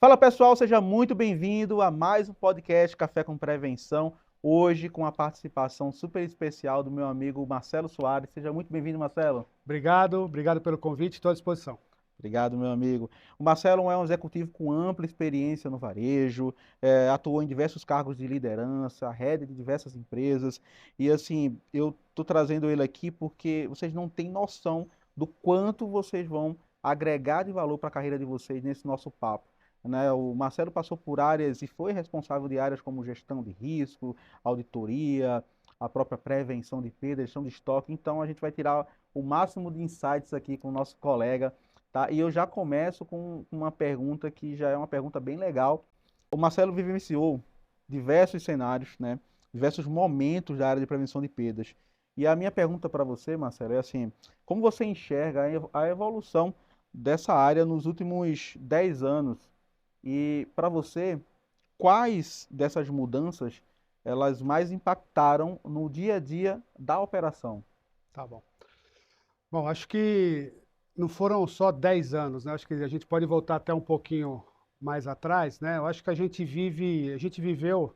Fala pessoal, seja muito bem-vindo a mais um podcast Café com Prevenção. Hoje com a participação super especial do meu amigo Marcelo Soares. Seja muito bem-vindo, Marcelo. Obrigado pelo convite, estou à disposição. Obrigado, meu amigo. O Marcelo é um executivo com ampla experiência no varejo, atuou em diversos cargos de liderança, head de diversas empresas. E assim, eu estou trazendo ele aqui porque vocês não têm noção do quanto vocês vão agregar de valor para a carreira de vocês nesse nosso papo. Né? O Marcelo passou por áreas e foi responsável de áreas como gestão de risco, auditoria, a própria prevenção de perda, gestão de estoque. Então, a gente vai tirar o máximo de insights aqui com o nosso colega. Tá? E eu já começo com uma pergunta que já é uma pergunta bem legal. O Marcelo vivenciou diversos cenários, né? Diversos momentos da área de prevenção de perdas. E a minha pergunta para você, Marcelo, é assim: como você enxerga a evolução dessa área nos últimos 10 anos? E para você, quais dessas mudanças elas mais impactaram no dia a dia da operação? Tá bom. Bom, acho que não foram só 10 anos, né? Acho que a gente pode voltar até um pouquinho mais atrás, né? Eu acho que a gente viveu,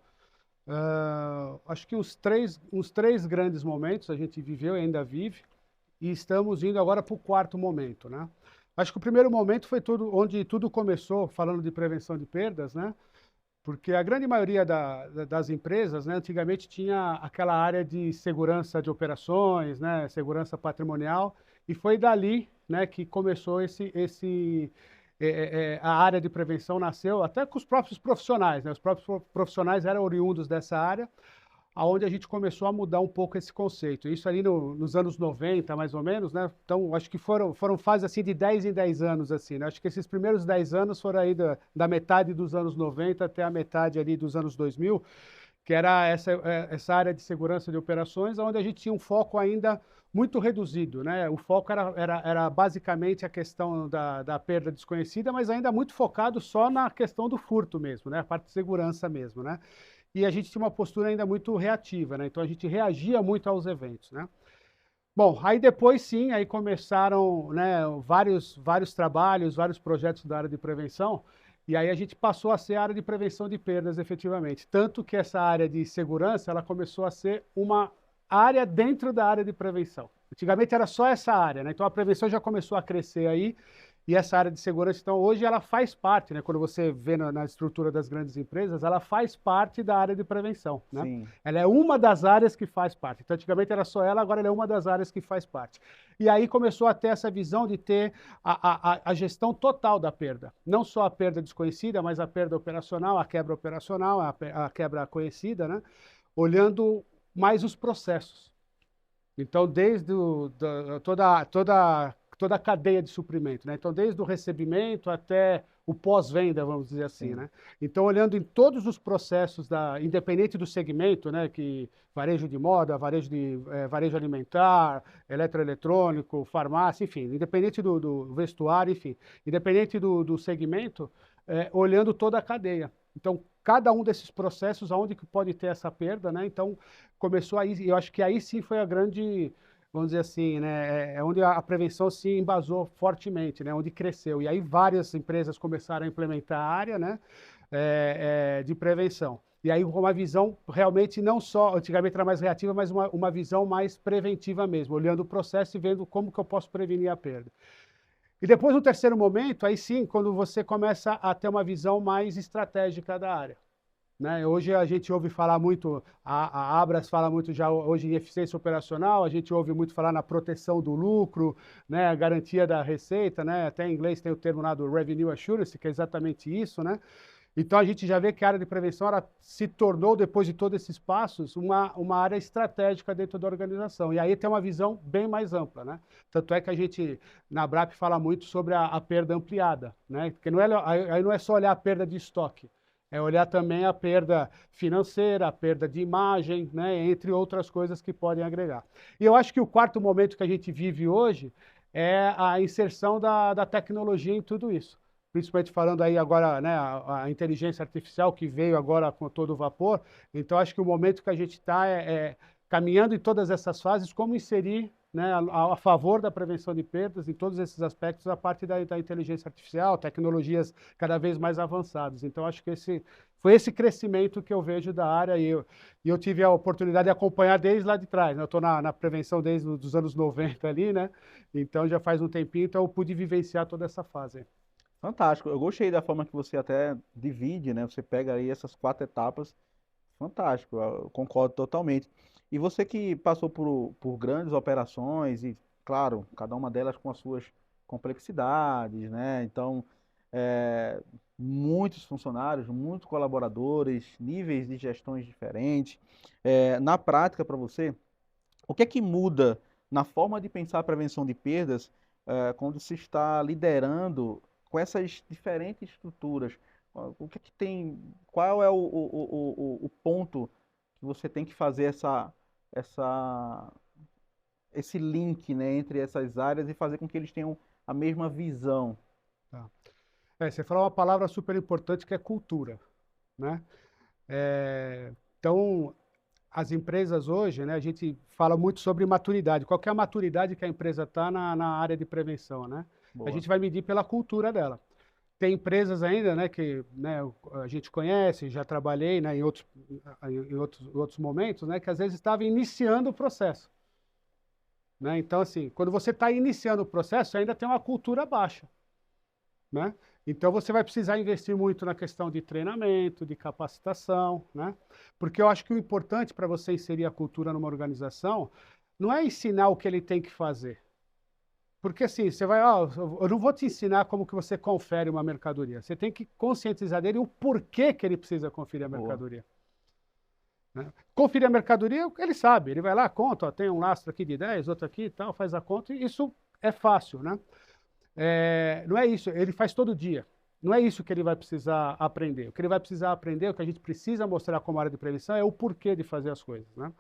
acho que uns três grandes momentos a gente viveu e ainda vive, e estamos indo agora para o quarto momento, né? Acho que o primeiro momento foi tudo, onde tudo começou, falando de prevenção de perdas, né? Porque a grande maioria das empresas, né, antigamente tinha aquela área de segurança de operações, né, segurança patrimonial, e foi dali, né, que começou a área de prevenção nasceu até com os próprios profissionais, né, os próprios profissionais eram oriundos dessa área, aonde a gente começou a mudar um pouco esse conceito. Isso ali nos anos 90, mais ou menos, né? Então, acho que foram fases assim de 10 em 10 anos, assim, né? Acho que esses primeiros 10 anos foram aí da metade dos anos 90 até a metade ali dos anos 2000, que era essa área de segurança de operações, onde a gente tinha um foco ainda muito reduzido, né? O foco era basicamente a questão da perda desconhecida, mas ainda muito focado só na questão do furto mesmo, né? A parte de segurança mesmo, né? E a gente tinha uma postura ainda muito reativa, né? Então a gente reagia muito aos eventos, né? Bom, aí depois sim, aí começaram, né, vários trabalhos, vários projetos da área de prevenção, e aí a gente passou a ser a área de prevenção de perdas efetivamente. Tanto que essa área de segurança, ela começou a ser uma área dentro da área de prevenção. Antigamente era só essa área, né? Então a prevenção já começou a crescer aí, e essa área de segurança, então, hoje ela faz parte, né? Quando você vê na estrutura das grandes empresas, ela faz parte da área de prevenção, né? Sim, Ela é uma das áreas que faz parte. Então, antigamente era só ela, agora ela é uma das áreas que faz parte. E aí começou a ter essa visão de ter a gestão total da perda. Não só a perda desconhecida, mas a perda operacional, a quebra operacional, a quebra conhecida, né? Olhando mais os processos. Então, desde toda a cadeia de suprimento, né? Então, desde o recebimento até o pós-venda, vamos dizer assim, sim. né? Então, olhando em todos os processos, independente do segmento, né? Que varejo de moda, varejo alimentar, eletroeletrônico, farmácia, enfim, independente do vestuário, enfim, independente do segmento, olhando toda a cadeia. Então, cada um desses processos, aonde que pode ter essa perda, né? Então, começou aí, e eu acho que aí sim foi a grande, vamos dizer assim, né, é onde a prevenção se embasou fortemente, né, onde cresceu. E aí várias empresas começaram a implementar a área, né, de prevenção. E aí com uma visão realmente não só, antigamente era mais reativa, mas uma visão mais preventiva mesmo, olhando o processo e vendo como que eu posso prevenir a perda. E depois, no terceiro momento, aí sim, quando você começa a ter uma visão mais estratégica da área, né? Hoje a gente ouve falar muito, a Abras fala muito já hoje em eficiência operacional, a gente ouve muito falar na proteção do lucro, né? A garantia da receita, né? Até em inglês tem o termo lá do Revenue Assurance, que é exatamente isso, né? Então a gente já vê que a área de prevenção ela se tornou, depois de todos esses passos, uma área estratégica dentro da organização. E aí tem uma visão bem mais ampla, né? Tanto é que a gente, na BRAP, fala muito sobre a perda ampliada, né? Porque aí não é só olhar a perda de estoque, é olhar também a perda financeira, a perda de imagem, né? Entre outras coisas que podem agregar. E eu acho que o quarto momento que a gente vive hoje é a inserção da tecnologia em tudo isso, principalmente falando aí agora, né, a inteligência artificial que veio agora com todo o vapor. Então, acho que o momento que a gente está caminhando em todas essas fases, como inserir né, a favor da prevenção de perdas em todos esses aspectos, a parte da inteligência artificial, tecnologias cada vez mais avançadas. Então, acho que foi esse crescimento que eu vejo da área e eu tive a oportunidade de acompanhar desde lá de trás, né? Eu estou na prevenção desde os anos 90 ali, né? Então, já faz um tempinho, então eu pude vivenciar toda essa fase. Fantástico. Eu gostei da forma que você até divide, né? Você pega aí essas 4 etapas. Fantástico, eu concordo totalmente. E você que passou por grandes operações e, claro, cada uma delas com as suas complexidades, né? Então, é, muitos funcionários, muitos colaboradores, níveis de gestões diferentes. Na prática, para você, o que é que muda na forma de pensar a prevenção de perdas, quando se está liderando com essas diferentes estruturas? O que é que tem, qual é o ponto que você tem que fazer essa, esse link, né, entre essas áreas e fazer com que eles tenham a mesma visão? Tá. Você falou uma palavra super importante que é cultura, né? Então, as empresas hoje, né, a gente fala muito sobre maturidade. Qual que é a maturidade que a empresa está na área de prevenção, né? A Boa. gente vai medir pela cultura dela. Tem empresas ainda, né, que, né, a gente conhece, já trabalhei, né, em outros momentos, né, que às vezes estava iniciando o processo, né? Então, assim, quando você está iniciando o processo, ainda tem uma cultura baixa, né? Então, você vai precisar investir muito na questão de treinamento, de capacitação, né? Porque eu acho que o importante para você inserir a cultura numa organização não é ensinar o que ele tem que fazer. Porque assim, você vai, eu não vou te ensinar como que você confere uma mercadoria. Você tem que conscientizar dele o porquê que ele precisa conferir a Boa. mercadoria, né? Conferir a mercadoria, ele sabe, ele vai lá, conta, ó, tem um lastro aqui de 10, outro aqui e tal, faz a conta, e isso é fácil, né? Não é isso, ele faz todo dia. Não é isso que ele vai precisar aprender. O que ele vai precisar aprender, o que a gente precisa mostrar como área de prevenção é o porquê de fazer as coisas, né?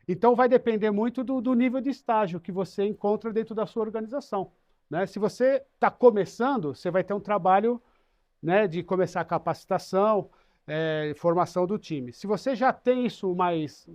Então, vai depender muito do nível de estágio que você encontra dentro da sua organização, né? Se você está começando, você vai ter um trabalho, né, de começar a capacitação, formação do time. Se você já tem isso mais,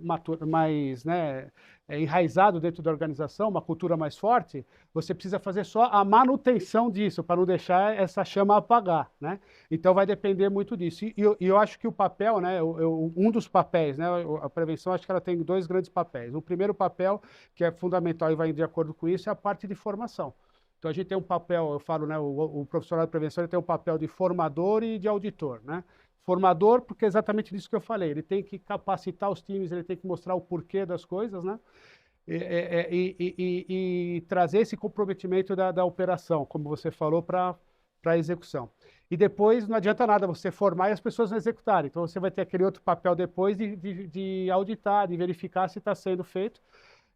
né, enraizado dentro da organização, uma cultura mais forte, você precisa fazer só a manutenção disso, para não deixar essa chama apagar, né? Então vai depender muito disso. E eu acho que o papel, né, um dos papéis, né, a prevenção, acho que ela tem dois grandes papéis. O primeiro papel, que é fundamental e vai de acordo com isso, é a parte de formação. Então, a gente tem um papel, eu falo, né, o profissional de prevenção ele tem um papel de formador e de auditor, né? Formador, porque é exatamente disso que eu falei, ele tem que capacitar os times, ele tem que mostrar o porquê das coisas, né? E trazer esse comprometimento da operação, como você falou, para a execução. E depois não adianta nada você formar e as pessoas não executarem. Então, você vai ter aquele outro papel depois de auditar, de verificar se está sendo feito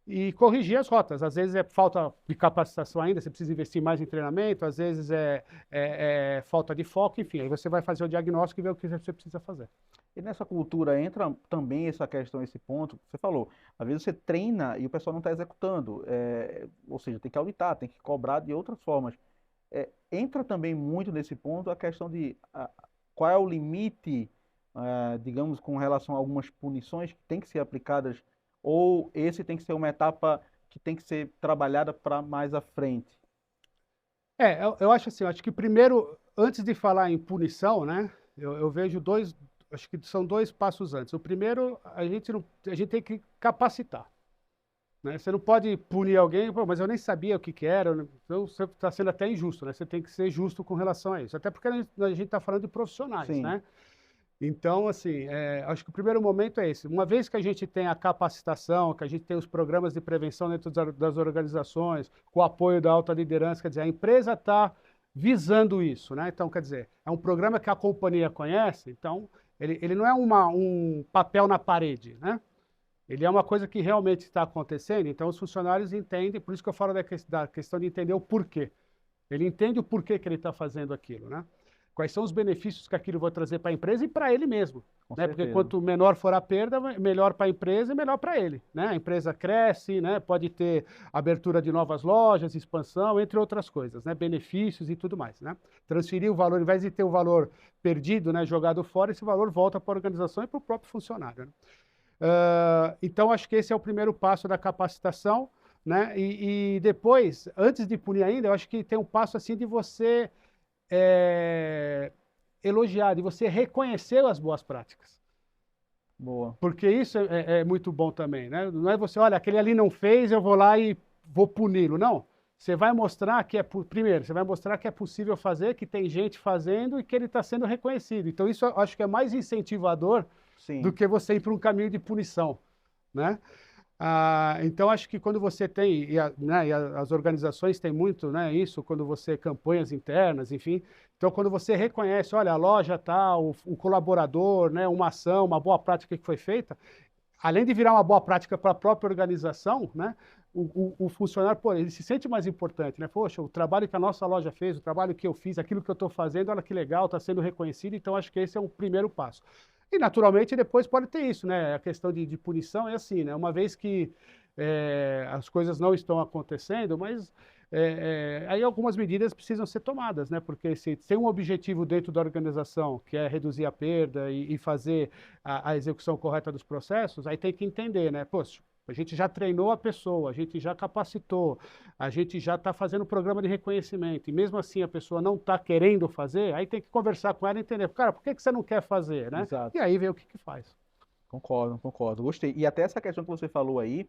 e corrigir as rotas. Às vezes é falta de capacitação ainda, você precisa investir mais em treinamento, às vezes é falta de foco, enfim, aí você vai fazer o diagnóstico e ver o que você precisa fazer. E nessa cultura entra também essa questão, esse ponto que você falou. Às vezes você treina e o pessoal não está executando, ou seja, tem que auditar, tem que cobrar de outras formas. Entra também muito nesse ponto a questão de qual é o limite, digamos, com relação a algumas punições que têm que ser aplicadas, ou esse tem que ser uma etapa que tem que ser trabalhada para mais à frente. Eu acho assim, eu acho que primeiro, antes de falar em punição, né, eu vejo acho que são dois passos antes. O primeiro, a gente tem que capacitar, né? Você não pode punir alguém, pô, mas eu nem sabia o que que era, então você está sendo até injusto, né? Você tem que ser justo com relação a isso, até porque a gente está falando de profissionais, Sim, né? Então, assim, acho que o primeiro momento é esse. Uma vez que a gente tem a capacitação, que a gente tem os programas de prevenção dentro das organizações, com o apoio da alta liderança, quer dizer, a empresa está visando isso, né? Então, quer dizer, é um programa que a companhia conhece, então ele não é um papel na parede, né? Ele é uma coisa que realmente está acontecendo, então os funcionários entendem, por isso que eu falo da questão de entender o porquê. Ele entende o porquê que ele está fazendo aquilo, né? Quais são os benefícios que aquilo vai trazer para a empresa e para ele mesmo, com né? Porque certeza. quanto menor for a perda, melhor para a empresa e melhor para ele, né? A empresa cresce, né? Pode ter abertura de novas lojas, expansão, entre outras coisas, né? Benefícios e tudo mais, né? Transferir o valor, ao invés de ter o valor perdido, né? Jogado fora, esse valor volta para a organização e para o próprio funcionário, né? Então, acho que esse é o primeiro passo da capacitação. né? E depois, antes de punir ainda, eu acho que tem um passo assim de você elogiar, de você reconhecer as boas práticas. Boa. Porque isso é muito bom também, né? Não é você, olha, aquele ali não fez, eu vou lá e vou puni-lo. Não. Você vai mostrar que primeiro, você vai mostrar que é possível fazer, que tem gente fazendo e que ele está sendo reconhecido. Então, isso eu acho que é mais incentivador do Sim. que você ir para um caminho de punição, né? Então, acho que quando você tem, né, e as organizações têm muito, né, isso, quando você campanhas internas, enfim. Então, quando você reconhece, olha, a loja tal, o colaborador, né, uma ação, uma boa prática que foi feita, além de virar uma boa prática para a própria organização, né, o funcionário, pô, ele se sente mais importante, né? Poxa, o trabalho que a nossa loja fez, o trabalho que eu fiz, aquilo que eu estou fazendo, olha que legal, está sendo reconhecido. Então, acho que esse é o primeiro passo. E, naturalmente, depois pode ter isso, né? A questão de punição é assim, né? Uma vez que as coisas não estão acontecendo, mas aí algumas medidas precisam ser tomadas, né? Porque se tem um objetivo dentro da organização, que é reduzir a perda e fazer a execução correta dos processos, aí tem que entender, né? Poxa, a gente já treinou a pessoa, a gente já capacitou, a gente já está fazendo programa de reconhecimento, e mesmo assim a pessoa não está querendo fazer, aí tem que conversar com ela e entender, cara, por que você não quer fazer, né? E Exato. aí vê o que faz. Concordo, concordo. Gostei. E até essa questão que você falou aí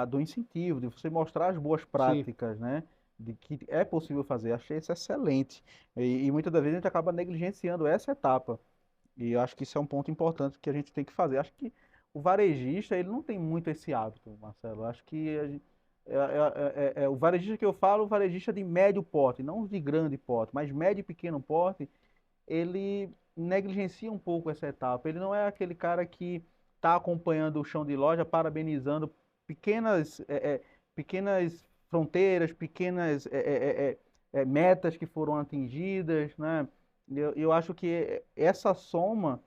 do incentivo, de você mostrar as boas Sim, práticas, né? De que é possível fazer. Achei isso excelente. E muitas das vezes a gente acaba negligenciando essa etapa. E eu acho que isso é um ponto importante que a gente tem que fazer. Acho que o varejista, ele não tem muito esse hábito, Marcelo. Acho que o varejista que eu falo, o varejista de médio porte, não os de grande porte, mas médio e pequeno porte, ele negligencia um pouco essa etapa. Ele não é aquele cara que está acompanhando o chão de loja, parabenizando pequenas, pequenas fronteiras, pequenas metas que foram atingidas, né? Eu acho que essa soma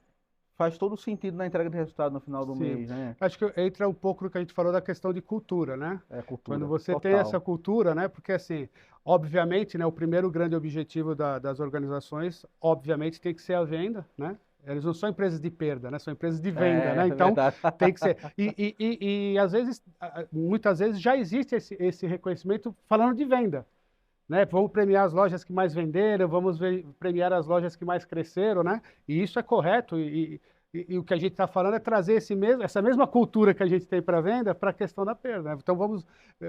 faz todo sentido na entrega de resultado no final do sim. mês, né? Acho que entra um pouco no que a gente falou da questão de cultura, né? É Quando cultura, você tem essa total. cultura, né? Porque assim, obviamente, né, o primeiro grande objetivo das organizações, obviamente, tem que ser a venda, né? Eles não são empresas de perda, né? São empresas de venda, É né? Então, verdade. tem que ser. E às vezes, muitas vezes já existe esse reconhecimento falando de venda, né? Vamos premiar as lojas que mais venderam, vamos premiar as lojas que mais cresceram, né? E isso é correto. E o que a gente está falando é trazer essa mesma cultura que a gente tem para venda para a questão da perda, né? Então vamos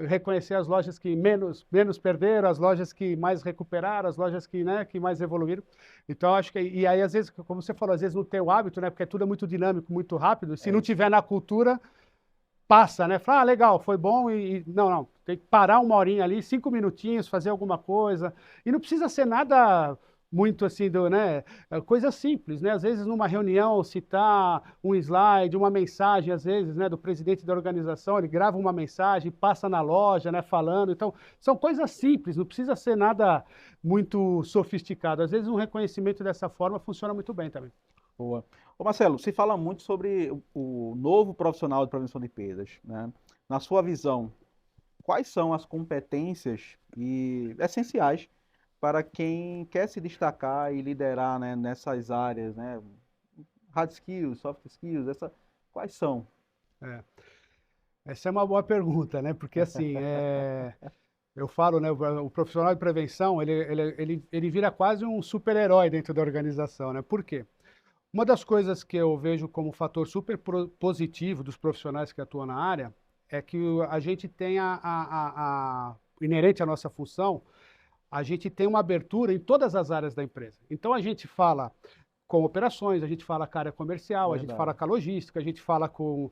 reconhecer as lojas que menos perderam, as lojas que mais recuperaram, as lojas que, né, que mais evoluíram. Então acho que e aí às vezes, como você falou, às vezes não tem o hábito, né? Porque tudo é muito dinâmico, muito rápido. Se É não isso. tiver na cultura, passa, né? Fala, legal, foi bom não, tem que parar uma horinha ali, 5 minutinhos, fazer alguma coisa. E não precisa ser nada muito assim, né? Coisa simples, né? Às vezes numa reunião citar um slide, uma mensagem, às vezes, né, do presidente da organização, ele grava uma mensagem, passa na loja, né, falando. Então, são coisas simples, não precisa ser nada muito sofisticado. Às vezes um reconhecimento dessa forma funciona muito bem também. Boa. Ô Marcelo, se fala muito sobre o novo profissional de prevenção de perdas, né? Na sua visão, quais são as competências essenciais para quem quer se destacar e liderar, né, nessas áreas, né? Hard skills, soft skills, quais são? É. Essa é uma boa pergunta, né? Porque assim, eu falo, né, o profissional de prevenção, ele vira quase um super-herói dentro da organização, né? Por quê? Uma das coisas que eu vejo como fator super positivo dos profissionais que atuam na área é que a gente tem inerente à nossa função, a gente tem uma abertura em todas as áreas da empresa. Então a gente fala com operações, a gente fala com a área comercial, a gente fala Verdade. com a logística, a gente fala com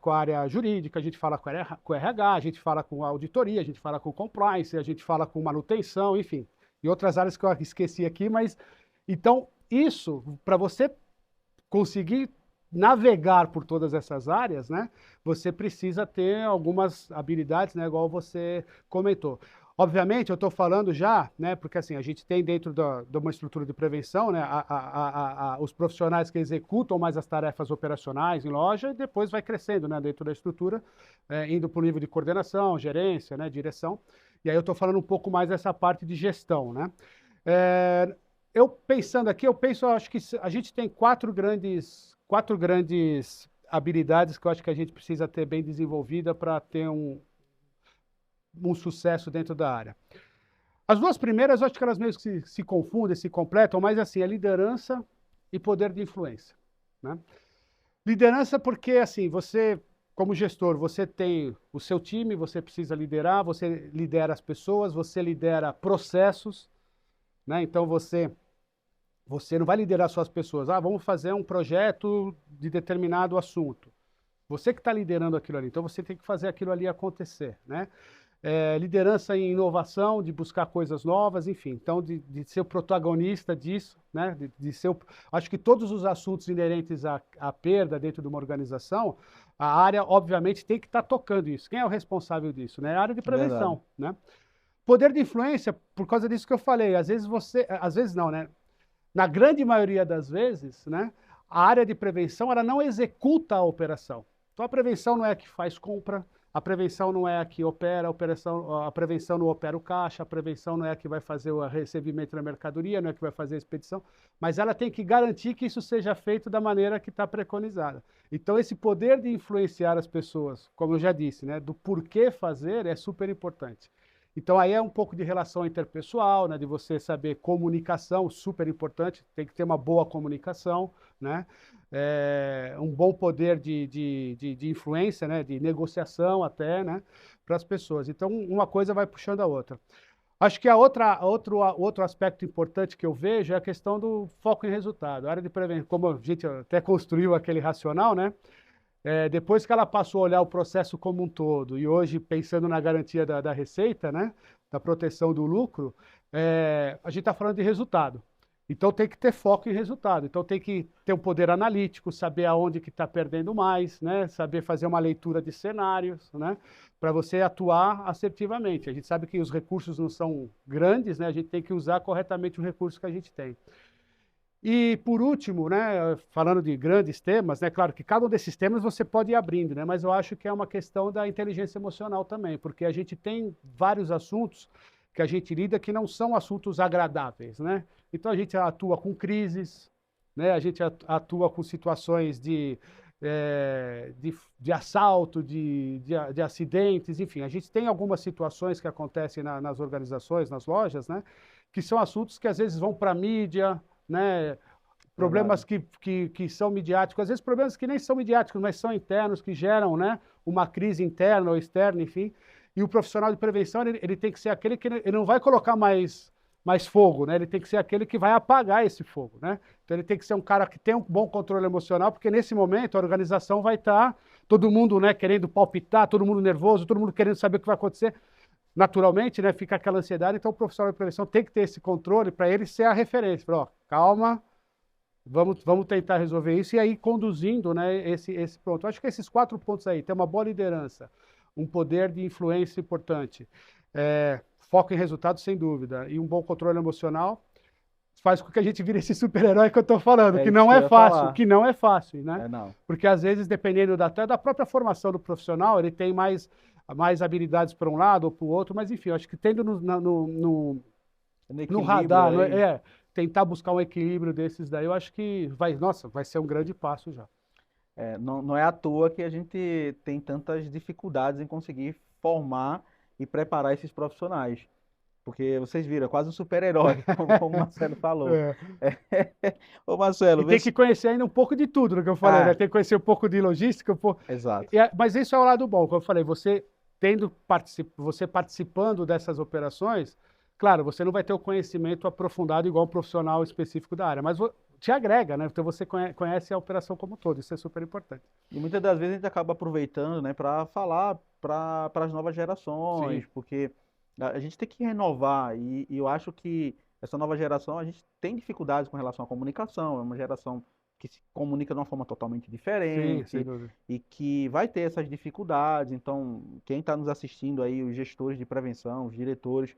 a área jurídica, a gente fala com o RH, a gente fala com a auditoria, a gente fala com compliance, a gente fala com manutenção, enfim, e outras áreas que eu esqueci aqui, mas então isso, para você conseguir navegar por todas essas áreas, né, você precisa ter algumas habilidades, né, igual você comentou. Obviamente, eu estou falando já, né, porque assim, a gente tem dentro de uma estrutura de prevenção, né, os profissionais que executam mais as tarefas operacionais em loja e depois vai crescendo, né, dentro da estrutura, indo para o nível de coordenação, gerência, né, direção. E aí eu estou falando um pouco mais dessa parte de gestão, né. Eu pensando aqui, eu penso, acho que a gente tem quatro grandes habilidades que eu acho que a gente precisa ter bem desenvolvida para ter um sucesso dentro da área. As duas primeiras, eu acho que elas meio que se confundem, se completam, mas assim, é liderança e poder de influência, né? Liderança porque, assim, você, como gestor, você tem o seu time, você precisa liderar, você lidera as pessoas, você lidera processos, né? Então, você não vai liderar só as pessoas. Ah, vamos fazer um projeto de determinado assunto. Você que está liderando aquilo ali, então você tem que fazer aquilo ali acontecer, né? Liderança em inovação, de buscar coisas novas, enfim. Então, de ser o protagonista disso, né? Acho que todos os assuntos inerentes à perda dentro de uma organização, a área, obviamente, tem que estar tocando isso. Quem é o responsável disso, né? A área de Verdade. prevenção, né? Poder de influência, por causa disso que eu falei, às vezes não, né? Na grande maioria das vezes, né, a área de prevenção ela não executa a operação. Então a prevenção não é a que faz compra, a prevenção não é a que opera, a prevenção não opera o caixa, a prevenção não é a que vai fazer o recebimento da mercadoria, não é a que vai fazer a expedição, mas ela tem que garantir que isso seja feito da maneira que está preconizada. Então esse poder de influenciar as pessoas, como eu já disse, né, do porquê fazer é super importante. Então aí é um pouco de relação interpessoal, né, de você saber comunicação, super importante, tem que ter uma boa comunicação, né, um bom poder de influência, né, de negociação até, né, para as pessoas. Então uma coisa vai puxando a outra. Acho que outro aspecto importante que eu vejo é a questão do foco em resultado. A área de prevenção, como a gente até construiu aquele racional, né, depois que ela passou a olhar o processo como um todo, e hoje pensando na garantia da receita, né, da proteção do lucro, a gente está falando de resultado. Então tem que ter foco em resultado. Então tem que ter um poder analítico, saber aonde que está perdendo mais, né, saber fazer uma leitura de cenários, né, para você atuar assertivamente. A gente sabe que os recursos não são grandes, né, a gente tem que usar corretamente o recurso que a gente tem. E por último, né, falando de grandes temas, né, claro que cada um desses temas você pode ir abrindo, né, mas eu acho que é uma questão da inteligência emocional também, porque a gente tem vários assuntos que a gente lida que não são assuntos agradáveis, né? Então a gente atua com crises, né? A gente atua com situações de assalto, de acidentes, enfim, a gente tem algumas situações que acontecem nas organizações, nas lojas, né? Que são assuntos que às vezes vão para a mídia, né? Verdade. Problemas que são midiáticos, às vezes problemas que nem são midiáticos, mas são internos, que geram, né, uma crise interna ou externa, enfim. E o profissional de prevenção, ele tem que ser aquele que ele não vai colocar mais fogo, né? Ele tem que ser aquele que vai apagar esse fogo, né? Então ele tem que ser um cara que tem um bom controle emocional, porque nesse momento a organização vai estar todo mundo, né, querendo palpitar, todo mundo nervoso, todo mundo querendo saber o que vai acontecer. Naturalmente, né, fica aquela ansiedade, então o profissional de prevenção tem que ter esse controle para ele ser a referência. Falar, ó, calma, vamos tentar resolver isso e aí conduzindo, né, esse ponto. Eu acho que esses 4 pontos aí, ter uma boa liderança, um poder de influência importante, foco em resultados, sem dúvida, e um bom controle emocional, faz com que a gente vire esse super-herói que eu estou falando, É que isso não que eu é ia fácil, falar. que não é fácil, né? É, não. Porque às vezes, dependendo até da própria formação do profissional, ele tem mais habilidades para um lado ou para o outro, mas enfim, eu acho que tendo No no equilíbrio radar, aí. tentar buscar um equilíbrio desses daí, eu acho que nossa, vai ser um grande passo já. Não, não é à toa que a gente tem tantas dificuldades em conseguir formar e preparar esses profissionais. Porque vocês viram, é quase um super-herói, como o Marcelo falou. É. Ô Marcelo, E vê tem que se... conhecer ainda um pouco de tudo, no que eu falei, né? Ah, Tem que conhecer um pouco de logística, exato. mas isso é o lado bom, como eu falei, você participando dessas operações, claro, você não vai ter o conhecimento aprofundado igual um profissional específico da área, mas te agrega, né? Então você conhece a operação como um todo, isso é super importante. E muitas das vezes a gente acaba aproveitando, né, para falar para as novas Sim, gerações, porque a gente tem que renovar, e eu acho que essa nova geração, a gente tem dificuldades com relação à comunicação, é uma geração que se comunica de uma forma totalmente sim, sem diferente dúvida. e que vai ter essas dificuldades. Então, quem está nos assistindo aí, os gestores de prevenção, os diretores,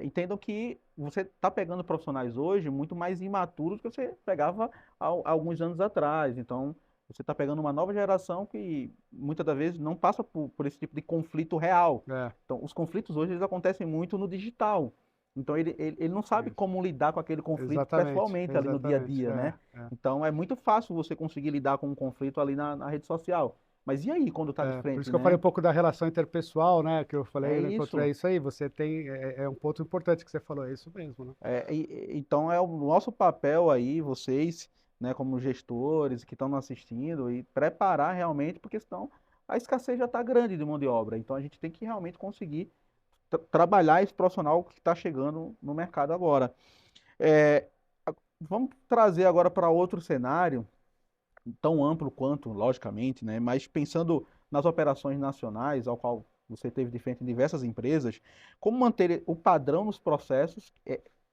entendam que você está pegando profissionais hoje muito mais imaturos do que você pegava há alguns anos atrás. Então, você está pegando uma nova geração que muitas das vezes não passa por esse tipo de conflito real. É, Então, os conflitos hoje eles acontecem muito no digital. Então ele não sabe Isso. como lidar com aquele conflito Exatamente, pessoalmente ali no dia a exatamente. dia, né? Então é muito fácil você conseguir lidar com um conflito ali na rede social. Mas e aí quando tá de Por isso frente, que eu falei né? um pouco da relação interpessoal, né? Que eu É falei, né, contra isso. isso aí. Você tem, é um ponto importante que você falou, é isso mesmo, né? Então é o nosso papel aí, vocês, né, como gestores que estão nos assistindo, e preparar realmente, porque senão a escassez já está grande de mão de obra. Então a gente tem que realmente conseguir trabalhar esse profissional que está chegando no mercado agora. É, vamos trazer agora para outro cenário, tão amplo quanto, logicamente, né, mas pensando nas operações nacionais, ao qual você teve de frente em diversas empresas, como manter o padrão nos processos?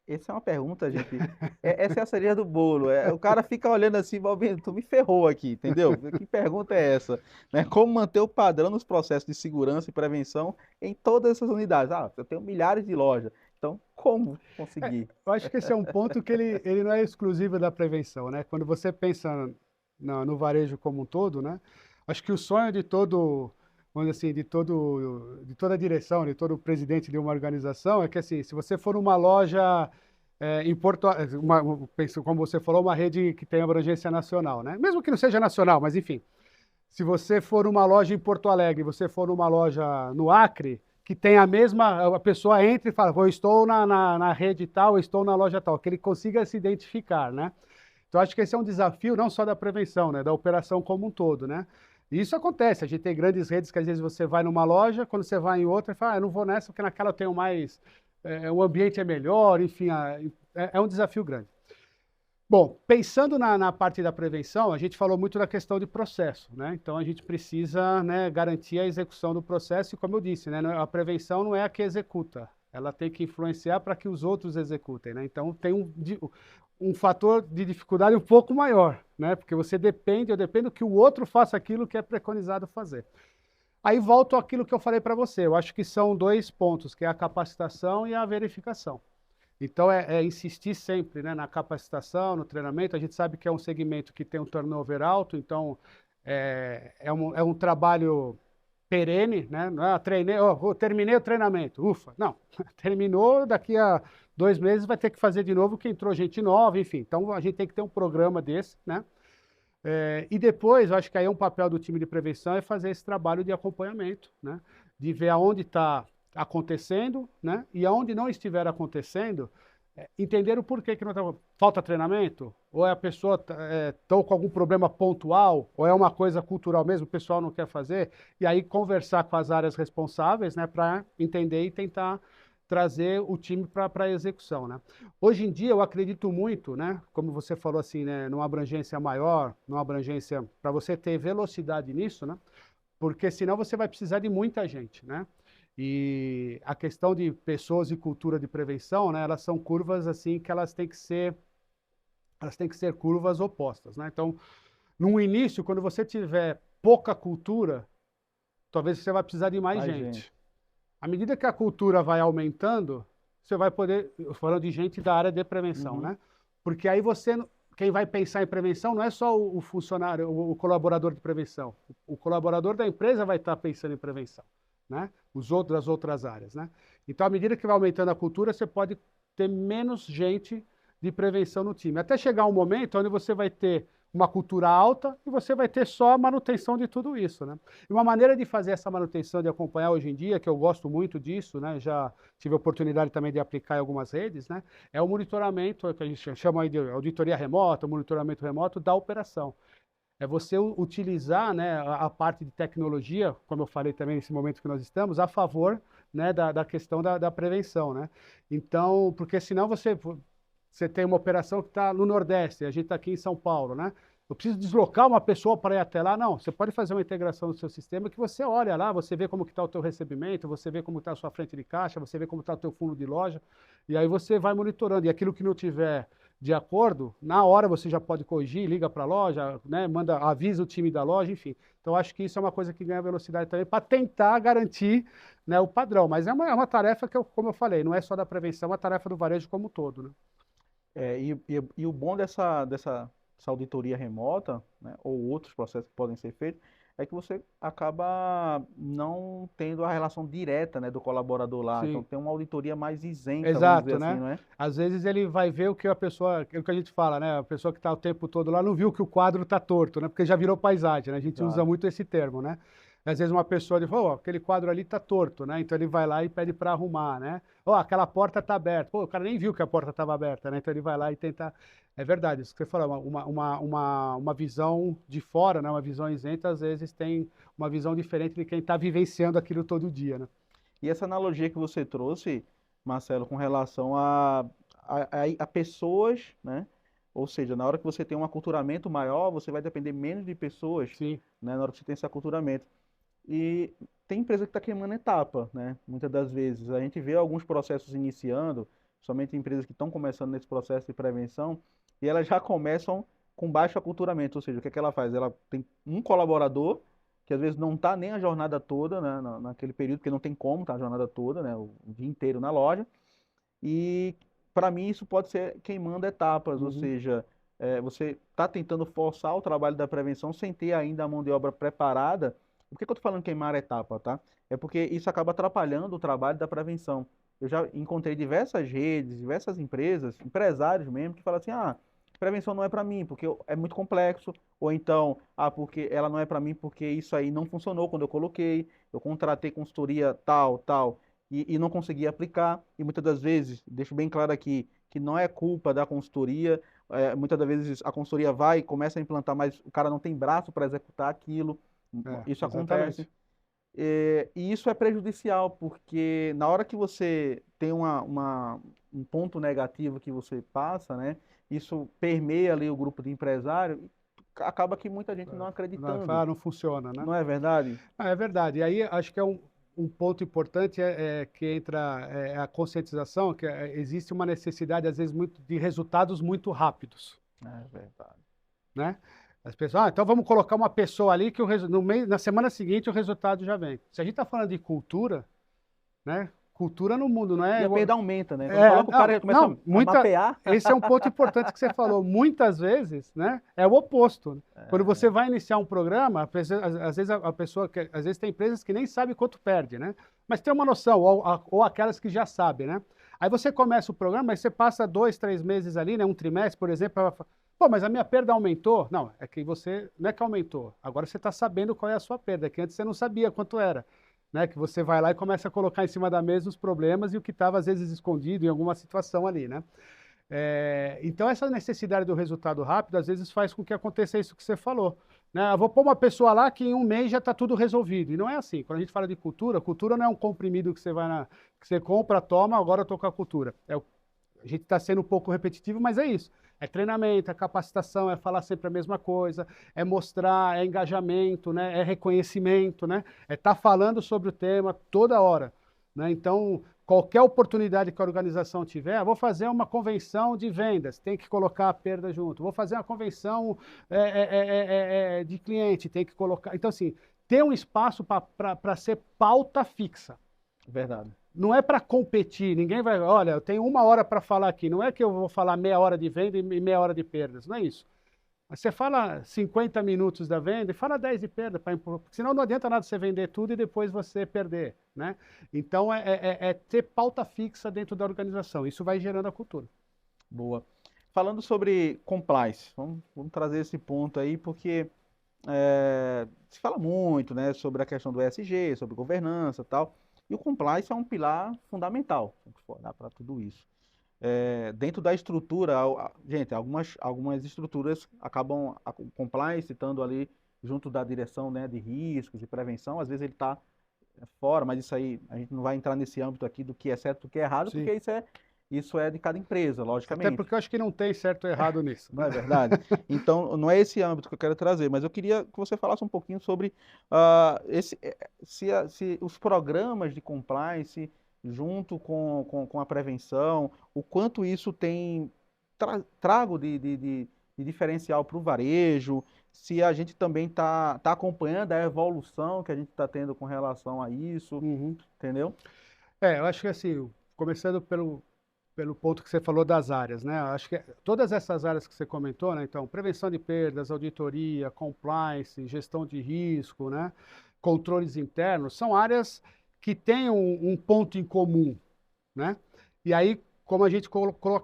Essa é uma pergunta, gente. Essa é a cereja do bolo. O cara fica olhando assim, Valvendo, tu me ferrou aqui, entendeu? Que pergunta é essa? Né? Como manter o padrão nos processos de segurança e prevenção em todas essas unidades? Ah, eu tenho milhares de lojas. Então, como conseguir? Eu acho que esse é um ponto que ele não é exclusivo da prevenção, né? Quando você pensa no varejo como um todo, né? Acho que o sonho de todo, vamos dizer assim, de toda a direção, de todo presidente de uma organização é que, assim, se você for uma loja em Porto, penso, como você falou, uma rede que tem abrangência nacional, né? Mesmo que não seja nacional, mas enfim, se você for uma loja em Porto Alegre, você for uma loja no Acre, que tem a mesma, a pessoa entra e fala, eu estou na rede tal, eu estou na loja tal, que ele consiga se identificar, né? Então, acho que esse é um desafio não só da prevenção, né, da operação como um todo, né? E isso acontece, a gente tem grandes redes que às vezes você vai numa loja, quando você vai em outra, fala, eu não vou nessa porque naquela eu tenho mais, o ambiente é melhor, enfim, é um desafio grande. Bom, pensando na parte da prevenção, a gente falou muito da questão de processo, né? Então a gente precisa, né, garantir a execução do processo e, como eu disse, né, a prevenção não é a que executa, ela tem que influenciar para que os outros executem, né? Então tem um fator de dificuldade um pouco maior, né? Porque eu dependo que o outro faça aquilo que é preconizado fazer. Aí volto àquilo que eu falei para você, eu acho que são dois pontos, que é a capacitação e a verificação. Então, é insistir sempre, né, na capacitação, no treinamento. A gente sabe que é um segmento que tem um turnover alto, então é um trabalho perene, né? Não é, treinei, terminei o treinamento, ufa. Não, terminou, daqui a 2 meses vai ter que fazer de novo, que entrou gente nova, enfim. Então, a gente tem que ter um programa desse, né? E depois, eu acho que aí é um papel do time de prevenção é fazer esse trabalho de acompanhamento, né? De ver aonde está acontecendo, né? E aonde não estiver acontecendo, entender o porquê que não está. Falta treinamento? Ou é a pessoa está com algum problema pontual? Ou é uma coisa cultural mesmo, o pessoal não quer fazer? E aí conversar com as áreas responsáveis, né? Para entender e tentar trazer o time para a execução, né? Hoje em dia eu acredito muito, né? Como você falou assim, né? Numa abrangência maior, numa abrangência para você ter velocidade nisso, né? Porque senão você vai precisar de muita gente, né? E a questão de pessoas e cultura de prevenção, né? Elas são curvas assim que elas têm que ser curvas opostas, né? Então, no início, quando você tiver pouca cultura, talvez você vai precisar de mais Mais gente. gente. À medida que a cultura vai aumentando, você vai poder, falando de gente da área de prevenção, Uhum. né? Porque aí quem vai pensar em prevenção não é só o funcionário, o colaborador de prevenção. O colaborador da empresa vai estar pensando em prevenção, né? As outras áreas, né? Então, à medida que vai aumentando a cultura, você pode ter menos gente de prevenção no time. Até chegar um momento onde você vai ter uma cultura alta e você vai ter só a manutenção de tudo isso, né? E uma maneira de fazer essa manutenção, de acompanhar hoje em dia, que eu gosto muito disso, né? Já tive a oportunidade também de aplicar em algumas redes, né? É o monitoramento, que a gente chama aí de auditoria remota, monitoramento remoto da operação. É você utilizar, né, a parte de tecnologia, como eu falei também nesse momento que nós estamos, a favor, né, da questão da prevenção, né? Então, porque senão você tem uma operação que está no Nordeste, a gente está aqui em São Paulo, né? Eu preciso deslocar uma pessoa para ir até lá? Não, você pode fazer uma integração no seu sistema que você olha lá, você vê como está o teu recebimento, você vê como está a sua frente de caixa, você vê como está o teu fundo de loja, e aí você vai monitorando. E aquilo que não tiver de acordo, na hora você já pode corrigir, liga para a loja, né, avisa o time da loja, enfim. Então, acho que isso é uma coisa que ganha velocidade também para tentar garantir, né, o padrão. Mas é uma tarefa que, como eu falei, não é só da prevenção, é uma tarefa do varejo como um todo, né? E o bom dessa auditoria remota, né, ou outros processos que podem ser feitos, é que você acaba não tendo a relação direta, né, do colaborador lá. Então Sim. tem uma auditoria mais isenta, vamos dizer Exato, assim, né? não é? Às vezes ele vai ver o que a pessoa, o que a gente fala, né? A pessoa que está o tempo todo lá não viu que o quadro está torto, né? Porque já virou paisagem, né? A gente usa Exato. muito esse termo, né? Às vezes uma pessoa diz, oh, aquele quadro ali está torto, né? Então ele vai lá e pede para arrumar, né? Oh, aquela porta está aberta. Pô, o cara nem viu que a porta estava aberta, né? Então ele vai lá e tenta. É verdade, isso que você falou, uma visão de fora, né? Uma visão isenta, às vezes tem uma visão diferente de quem está vivenciando aquilo todo dia, né? E essa analogia que você trouxe, Marcelo, com relação a pessoas, né? Ou seja, na hora que você tem um aculturamento maior, você vai depender menos de pessoas, Sim. né? Na hora que você tem esse aculturamento. E tem empresa que está queimando etapa, né? Muitas das vezes. A gente vê alguns processos iniciando, somente empresas que estão começando nesse processo de prevenção, e elas já começam com baixo aculturamento. Ou seja, o que é que ela faz? Ela tem um colaborador que às vezes não está nem a jornada toda, né, naquele período, porque não tem como estar a jornada toda, né, o dia inteiro na loja. E para mim isso pode ser queimando etapas, ou Uhum. seja, você está tentando forçar o trabalho da prevenção sem ter ainda a mão de obra preparada. Por que que eu estou falando queimar etapa, tá? É porque isso acaba atrapalhando o trabalho da prevenção. Eu já encontrei diversas redes, diversas empresas, empresários mesmo, que falam assim: ah, prevenção não é para mim, porque é muito complexo, ou então, ah, porque ela não é para mim porque isso aí não funcionou quando eu coloquei, eu contratei consultoria tal, tal, e não consegui aplicar. E muitas das vezes, deixo bem claro aqui, que não é culpa da consultoria. Muitas das vezes a consultoria vai, começa a implantar, mas o cara não tem braço para executar aquilo. É, Isso acontece. exatamente. E isso é prejudicial, porque na hora que você tem um ponto negativo que você passa, né? Isso permeia ali o grupo de empresário, acaba que muita gente não Não, acreditando. não funciona, né? Não é verdade? Ah, é verdade. E aí acho que é um ponto importante é que entra a conscientização, que existe uma necessidade, às vezes, muito, de resultados muito rápidos, É verdade. né? As pessoas, então vamos colocar uma pessoa ali que no mês, na semana seguinte o resultado já vem. Se a gente está falando de cultura, né? Cultura no mundo, não E é a igual. perda aumenta, né? Quando É, coloca o cara não, e começa não, a muita. mapear. Esse é um ponto importante que você falou. Muitas vezes, né, é o oposto. Quando você vai iniciar um programa, às vezes a pessoa, às vezes tem empresas que nem sabe quanto perde, né? Mas tem uma noção, ou aquelas que já sabem, né? Aí você começa o programa, aí você passa 2, 3 meses ali, né, um trimestre, por exemplo, ela fala, pô, mas a minha perda aumentou? Não, é que você, não é que aumentou, agora você está sabendo qual é a sua perda, que antes você não sabia quanto era. Né, que você vai lá e começa a colocar em cima da mesa os problemas e o que estava às vezes escondido em alguma situação ali, né? Então essa necessidade do resultado rápido às vezes faz com que aconteça isso que você falou, né? Eu vou pôr uma pessoa lá que em um mês já está tudo resolvido e não é assim. Quando a gente fala de cultura, cultura não é um comprimido que você que você compra, toma, agora eu tô com a cultura. A gente está sendo um pouco repetitivo, mas é isso. É treinamento, é capacitação, é falar sempre a mesma coisa, é mostrar, é engajamento, né? É reconhecimento, né? É estar falando sobre o tema toda hora, né? Então, qualquer oportunidade que a organização tiver, vou fazer uma convenção de vendas, tem que colocar a perda junto. Vou fazer uma convenção de cliente, tem que colocar. Então, assim, ter um espaço para ser pauta fixa. Verdade. Não é para competir, ninguém vai, olha, eu tenho 1 hora para falar aqui, não é que eu vou falar meia hora de venda e meia hora de perdas, não é isso. Mas você fala 50 minutos da venda e fala 10 de perda, porque senão não adianta nada você vender tudo e depois você perder, né? Então é ter pauta fixa dentro da organização, isso vai gerando a cultura. Boa. Falando sobre compliance, vamos trazer esse ponto aí, porque se fala muito, né, sobre a questão do ESG, sobre governança e tal, e o compliance é um pilar fundamental, se a gente for olhar para tudo isso. Dentro da estrutura, gente, algumas estruturas acabam o compliance estando ali junto da direção, né, de riscos e prevenção, às vezes ele está fora, mas isso aí a gente não vai entrar nesse âmbito aqui do que é certo e do que é errado, Sim. porque isso é de cada empresa, Até logicamente. porque eu acho que não tem certo ou errado nisso, Não né? é verdade? Então, não é esse âmbito que eu quero trazer, mas eu queria que você falasse um pouquinho sobre se os programas de compliance, junto com a prevenção, o quanto isso tem trago de diferencial para o varejo, se a gente também está acompanhando a evolução que a gente está tendo com relação a isso, Uhum. entendeu? Eu acho que assim, começando pelo ponto que você falou das áreas, né? Acho que todas essas áreas que você comentou, né? Então, prevenção de perdas, auditoria, compliance, gestão de risco, né? Controles internos, são áreas que têm um ponto em comum, né? E aí, como a gente colocou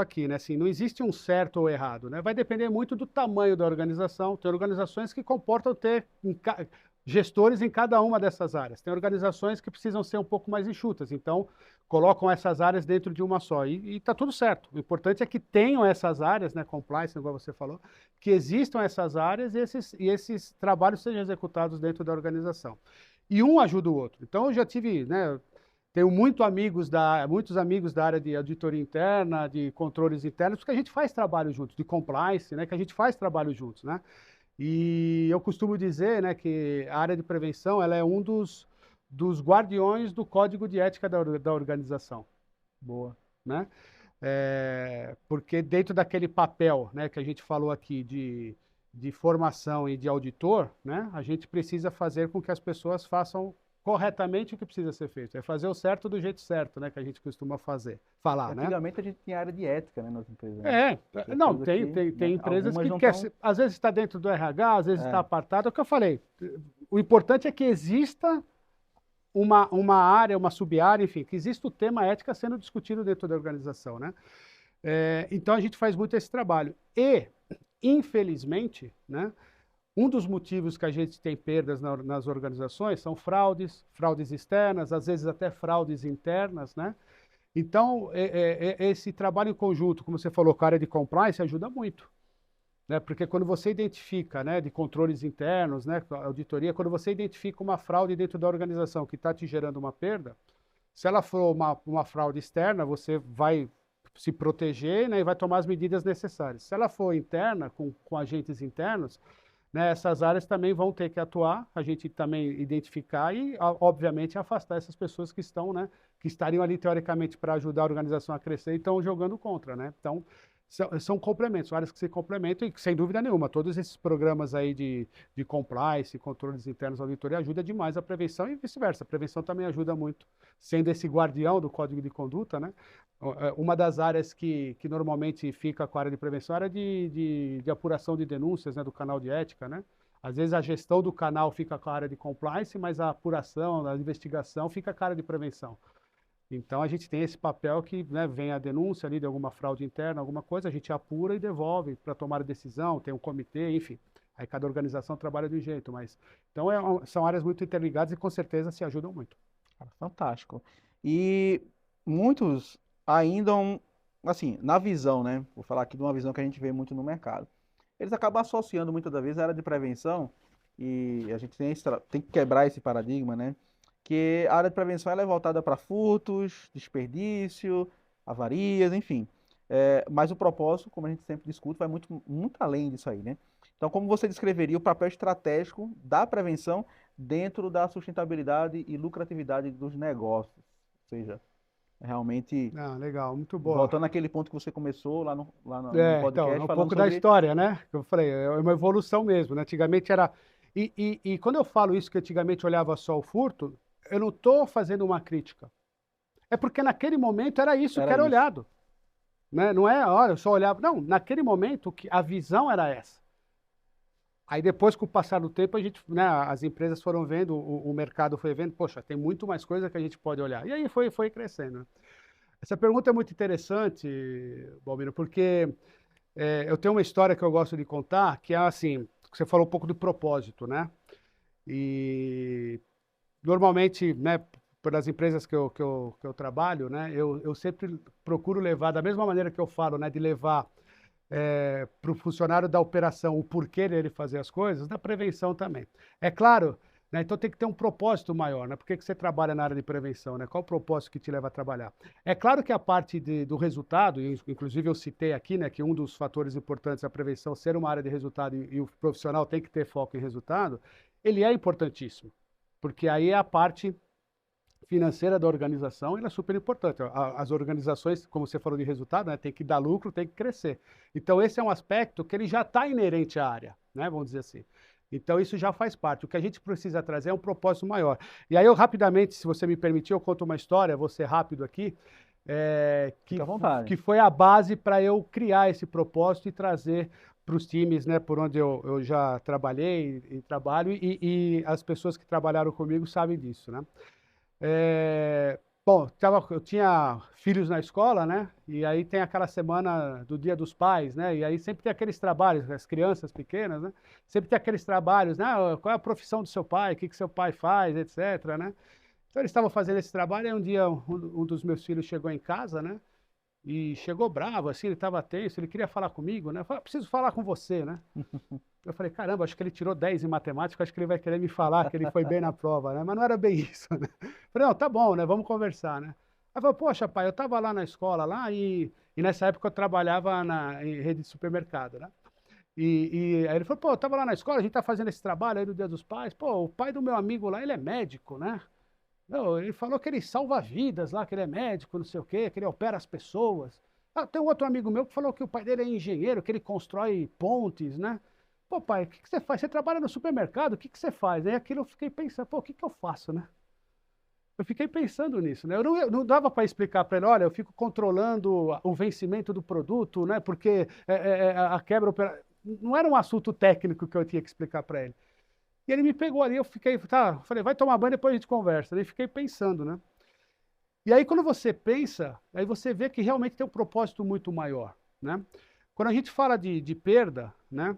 aqui, né? Assim, não existe um certo ou errado, né? Vai depender muito do tamanho da organização. Tem organizações que comportam ter gestores em cada uma dessas áreas. Tem organizações que precisam ser um pouco mais enxutas, então colocam essas áreas dentro de uma só. E está tudo certo. O importante é que tenham essas áreas, né? Compliance, igual você falou, que existam essas áreas e esses trabalhos sejam executados dentro da organização. E um ajuda o outro. Então, eu já tive, né? Tenho muitos amigos da área de auditoria interna, de controles internos, porque a gente faz trabalho juntos, de compliance, né, que a gente faz trabalho juntos, né? E eu costumo dizer, né, que a área de prevenção, ela é um dos guardiões do código de ética da organização. Boa. Né? Porque dentro daquele papel, né, que a gente falou aqui de formação e de auditor, né, a gente precisa fazer com que as pessoas façam corretamente o que precisa ser feito. É fazer o certo do jeito certo, né, que a gente costuma falar, né? Antigamente a gente tinha área de ética, né, nas empresas. Né? Não, tem empresas que quer, às vezes está dentro do RH, às vezes está apartado. É o que eu falei. O importante é que exista uma área, uma sub-área, enfim, que exista o tema ética sendo discutido dentro da organização, né? Então a gente faz muito esse trabalho. E, infelizmente, né, um dos motivos que a gente tem perdas nas organizações são fraudes externas, às vezes até fraudes internas, né? Então, esse trabalho em conjunto, como você falou, com a área de compliance, ajuda muito. Né? Porque quando você identifica, né, de controles internos, né, auditoria, quando você identifica uma fraude dentro da organização que está te gerando uma perda, se ela for uma fraude externa, você vai se proteger, né, e vai tomar as medidas necessárias. Se ela for interna, com agentes internos, né, essas áreas também vão ter que atuar, a gente também identificar e, obviamente, afastar essas pessoas que estão, né, que estariam ali, teoricamente, para ajudar a organização a crescer e estão jogando contra, né? Então, são complementos, áreas que se complementam e, sem dúvida nenhuma, todos esses programas aí de compliance, controles internos, auditoria, ajuda demais a prevenção e vice-versa. A prevenção também ajuda muito, sendo esse guardião do código de conduta, né? Uma das áreas que normalmente fica com a área de prevenção é a área de apuração de denúncias, né, do canal de ética, né? Às vezes a gestão do canal fica com a área de compliance, mas a apuração, a investigação fica com a área de prevenção. Então, a gente tem esse papel que, né, vem a denúncia ali de alguma fraude interna, alguma coisa, a gente apura e devolve para tomar a decisão, tem um comitê, enfim. Aí cada organização trabalha de um jeito, mas... Então, são áreas muito interligadas e com certeza se ajudam muito. Fantástico. E muitos ainda, assim, na visão, né? Vou falar aqui de uma visão que a gente vê muito no mercado. Eles acabam associando muitas das vezes a área de prevenção, e a gente tem que quebrar esse paradigma, né? Que a área de prevenção ela é voltada para furtos, desperdício, avarias, enfim. Mas o propósito, como a gente sempre discute, vai muito, muito além disso aí, né? Então, como você descreveria o papel estratégico da prevenção dentro da sustentabilidade e lucratividade dos negócios? Ou seja, realmente... legal, muito boa. Voltando àquele ponto que você começou lá no podcast, então, um falando pouco da história, né? Que eu falei, é uma evolução mesmo, né? Antigamente era... E quando eu falo isso, que antigamente olhava só o furto, eu não estou fazendo uma crítica. É porque naquele momento era isso que era olhado. Né? Não é, olha, eu só olhava... Não, naquele momento a visão era essa. Aí depois, com o passar do tempo, a gente, né, as empresas foram vendo, o mercado foi vendo, poxa, tem muito mais coisa que a gente pode olhar. E aí foi crescendo. Essa pergunta é muito interessante, Balbino, porque eu tenho uma história que eu gosto de contar, que é assim, você falou um pouco de propósito, né? E normalmente, né, pelas empresas que eu trabalho, né, eu sempre procuro levar, da mesma maneira que eu falo, né, de levar para o funcionário da operação o porquê dele fazer as coisas, da prevenção também. É claro, né, então tem que ter um propósito maior, né? Por que você trabalha na área de prevenção, né? Qual o propósito que te leva a trabalhar? É claro que a parte do resultado, inclusive eu citei aqui, né, que um dos fatores importantes da prevenção ser uma área de resultado e o profissional tem que ter foco em resultado, ele é importantíssimo, porque aí é a parte financeira da organização, ela é super importante. As organizações, como você falou de resultado, né, tem que dar lucro, tem que crescer. Então, esse é um aspecto que ele já está inerente à área, né, vamos dizer assim. Então, isso já faz parte. O que a gente precisa trazer é um propósito maior. E aí, eu rapidamente, se você me permitir, eu conto uma história, vou ser rápido aqui. Fica à vontade. que foi a base para eu criar esse propósito e trazer para os times, né, por onde eu já trabalhei e trabalho, e as pessoas que trabalharam comigo sabem disso, né? Bom, eu tinha filhos na escola, né? E aí tem aquela semana do Dia dos Pais, né? E aí sempre tem aqueles trabalhos, as crianças pequenas, né? Sempre tem aqueles trabalhos, né? Qual é a profissão do seu pai? O que que seu pai faz, etc, né? Então eles estavam fazendo esse trabalho, e um dia um dos meus filhos chegou em casa, né? E chegou bravo, assim, ele estava tenso, ele queria falar comigo, né? Eu falei, preciso falar com você, né? Eu falei, caramba, acho que ele tirou 10 em matemática, acho que ele vai querer me falar que ele foi bem na prova, né? Mas não era bem isso, né? Eu falei, não, tá bom, né? Vamos conversar, né? Aí falou, poxa, pai, eu estava lá na escola, lá, e nessa época eu trabalhava em rede de supermercado, né? Aí ele falou, pô, eu estava lá na escola, a gente tá fazendo esse trabalho aí do Dia dos Pais, pô, o pai do meu amigo lá, ele é médico, né? Não, ele falou que ele salva vidas lá, que ele é médico, não sei o quê, que ele opera as pessoas. Ah, tem um outro amigo meu que falou que o pai dele é engenheiro, que ele constrói pontes, né? Pô, pai, o que que você faz? Você trabalha no supermercado, o que que você faz? Aí aquilo eu fiquei pensando, pô, o que que eu faço, né? Eu fiquei pensando nisso, né? Eu não dava para explicar para ele, olha, eu fico controlando o vencimento do produto, né? Porque a quebra não era um assunto técnico que eu tinha que explicar para ele. E ele me pegou ali, eu fiquei, tá, falei, vai tomar banho, depois a gente conversa. Daí fiquei pensando, né? E aí quando você pensa, aí você vê que realmente tem um propósito muito maior, né? Quando a gente fala de perda, né?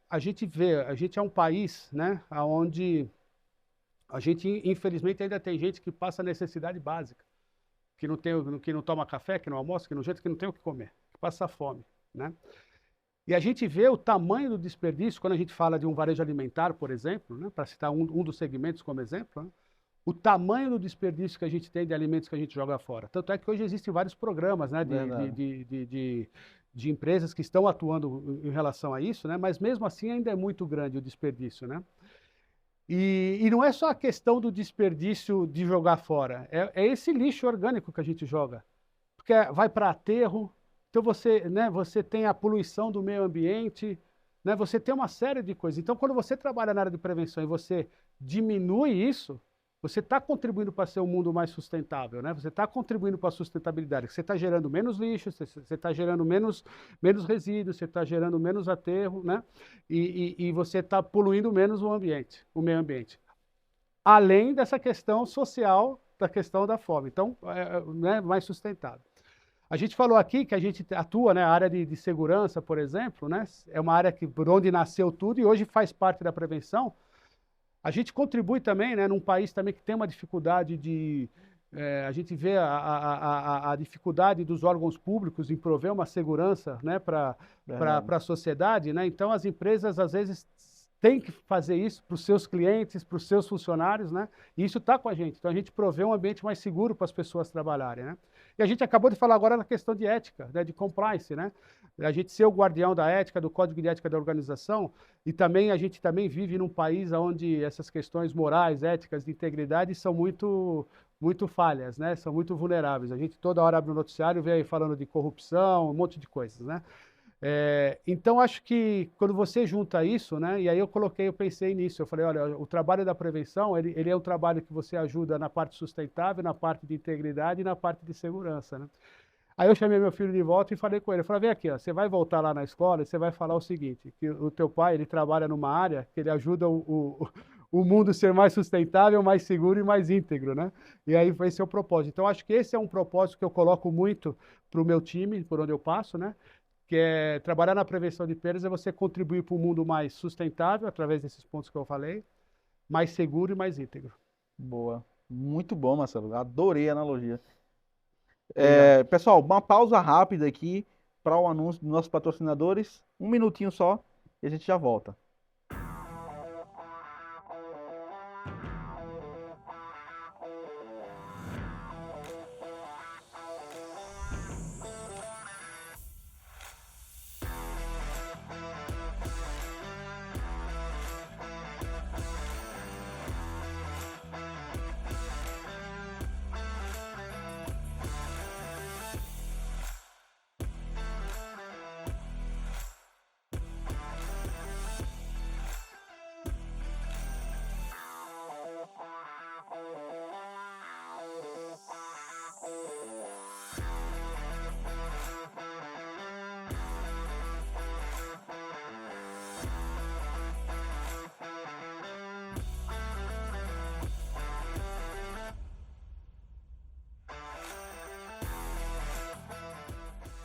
A gente vê, a gente é um país, né? Onde a gente, infelizmente, ainda tem gente que passa necessidade básica, que não toma café, que não almoça, que não janta, que não tem o que comer, que passa fome, né? E a gente vê o tamanho do desperdício quando a gente fala de um varejo alimentar, por exemplo, né, para citar um dos segmentos como exemplo, né, o tamanho do desperdício que a gente tem de alimentos que a gente joga fora. Tanto é que hoje existem vários programas, né, Verdade. de empresas que estão atuando em relação a isso, né, mas mesmo assim ainda é muito grande o desperdício, né? E não é só a questão do desperdício de jogar fora, é esse lixo orgânico que a gente joga, porque vai para aterro, então você, né, você tem a poluição do meio ambiente, né, você tem uma série de coisas. Então, quando você trabalha na área de prevenção e você diminui isso, você está contribuindo para ser um mundo mais sustentável, né? Você está contribuindo para a sustentabilidade. Você está gerando menos lixo, você está gerando menos resíduos, você está gerando menos aterro, né? E você está poluindo menos o meio ambiente. Além dessa questão social, da questão da fome. Então, né, mais sustentável. A gente falou aqui que a gente atua, né, a área de segurança, por exemplo, né, é uma área por onde nasceu tudo e hoje faz parte da prevenção. A gente contribui também, né, num país também que tem uma dificuldade a gente vê a dificuldade dos órgãos públicos em prover uma segurança, né, para a sociedade, né? Então as empresas às vezes têm que fazer isso para os seus clientes, para os seus funcionários, né? E isso está com a gente. Então a gente provê um ambiente mais seguro para as pessoas trabalharem, né? E a gente acabou de falar agora na questão de ética, né, de compliance, né? A gente ser o guardião da ética, do código de ética da organização, e também a gente também vive num país onde essas questões morais, éticas, de integridade são muito falhas, né? São muito vulneráveis. A gente toda hora abre o noticiário e vê aí falando de corrupção, um monte de coisas, né? Então acho que quando você junta isso, né? E aí eu pensei nisso. Eu falei, olha, o trabalho da prevenção, ele é um trabalho que você ajuda na parte sustentável, na parte de integridade e na parte de segurança, né? Aí eu chamei meu filho de volta e falei com ele, eu falei, vem aqui, ó, você vai voltar lá na escola e você vai falar o seguinte, que o teu pai, ele trabalha numa área que ele ajuda o mundo a ser mais sustentável, mais seguro e mais íntegro, né? E aí esse é o propósito. Então acho que esse é um propósito que eu coloco muito para o meu time, por onde eu passo, né? Que é trabalhar na prevenção de perdas, é você contribuir para um mundo mais sustentável, através desses pontos que eu falei, mais seguro e mais íntegro. Boa. Muito bom, Marcelo. Adorei a analogia. Obrigado. Pessoal, uma pausa rápida aqui para o anúncio dos nossos patrocinadores. Um minutinho só e a gente já volta.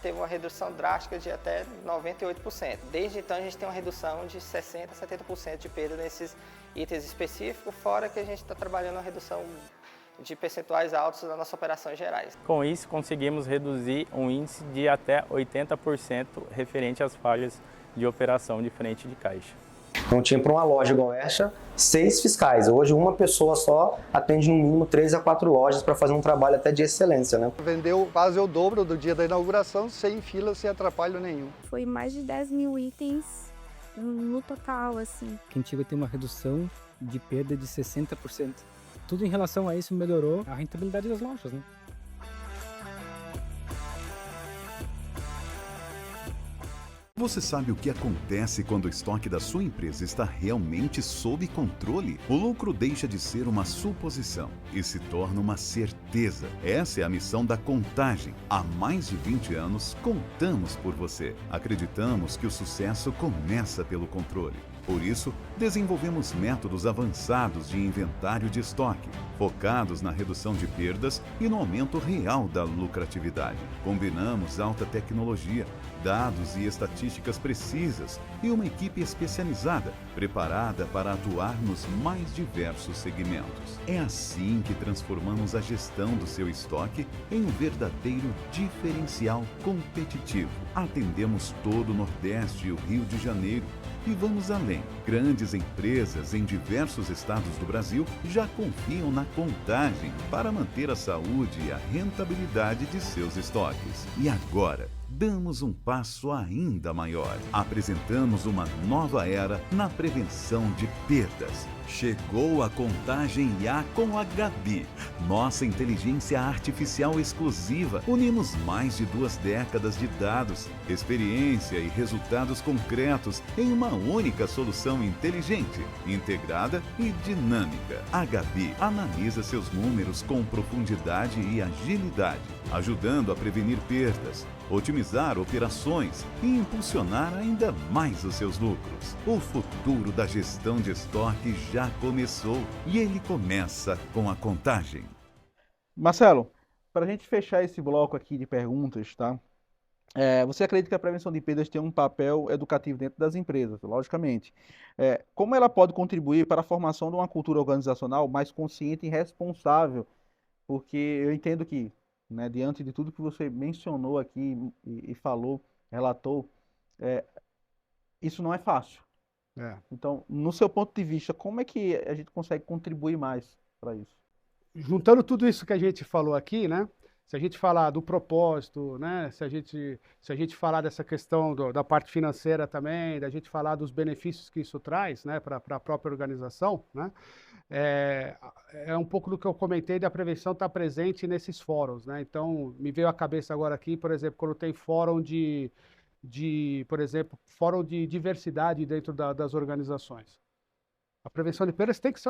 teve uma redução drástica de até 98%. Desde então a gente tem uma redução de 60% a 70% de perda nesses itens específicos, fora que a gente está trabalhando a redução de percentuais altos nas nossas operações gerais. Com isso, conseguimos reduzir um índice de até 80% referente às falhas de operação de frente de caixa. Então tinha para uma loja igual essa, 6 fiscais. Hoje uma pessoa só atende no mínimo 3 a 4 lojas para fazer um trabalho até de excelência, né? Vendeu quase o dobro do dia da inauguração, sem fila, sem atrapalho nenhum. Foi mais de 10 mil itens no total, assim. Quem chega a ter uma redução de perda de 60%. Tudo em relação a isso melhorou a rentabilidade das lojas, né? Você sabe o que acontece quando o estoque da sua empresa está realmente sob controle? O lucro deixa de ser uma suposição e se torna uma certeza. Essa é a missão da Contagem. Há mais de 20 anos, contamos por você. Acreditamos que o sucesso começa pelo controle. Por isso, desenvolvemos métodos avançados de inventário de estoque, focados na redução de perdas e no aumento real da lucratividade. Combinamos alta tecnologia, dados e estatísticas precisas e uma equipe especializada, preparada para atuar nos mais diversos segmentos. É assim que transformamos a gestão do seu estoque em um verdadeiro diferencial competitivo. Atendemos todo o Nordeste e o Rio de Janeiro. E vamos além. Grandes empresas em diversos estados do Brasil já confiam na Contagem para manter a saúde e a rentabilidade de seus estoques. E agora, damos um passo ainda maior. Apresentamos uma nova era na prevenção de perdas. Chegou a Contagem IA com a Gabi. Nossa inteligência artificial exclusiva. Unimos mais de 2 décadas de dados, experiência e resultados concretos em uma única solução inteligente, integrada e dinâmica. A Gabi analisa seus números com profundidade e agilidade, ajudando a prevenir perdas, otimizar operações e impulsionar ainda mais os seus lucros. O futuro da gestão de estoque já começou e ele começa com a Contagem. Marcelo, para a gente fechar esse bloco aqui de perguntas, tá? Você acredita que a prevenção de perdas tem um papel educativo dentro das empresas, logicamente. Como ela pode contribuir para a formação de uma cultura organizacional mais consciente e responsável? Porque eu entendo que, né, diante de tudo que você mencionou aqui e falou, relatou, isso não é fácil. Então, no seu ponto de vista, como é que a gente consegue contribuir mais para isso? Juntando tudo isso que a gente falou aqui, né? Se a gente falar do propósito, né? Se a gente falar dessa questão da parte financeira também, da gente falar dos benefícios que isso traz, né, para a própria organização, né? É um pouco do que eu comentei da prevenção estar presente nesses fóruns, né? Então, me veio à cabeça agora aqui, por exemplo, quando tem fórum por exemplo, fórum de diversidade dentro das organizações. A prevenção de perdas tem que ser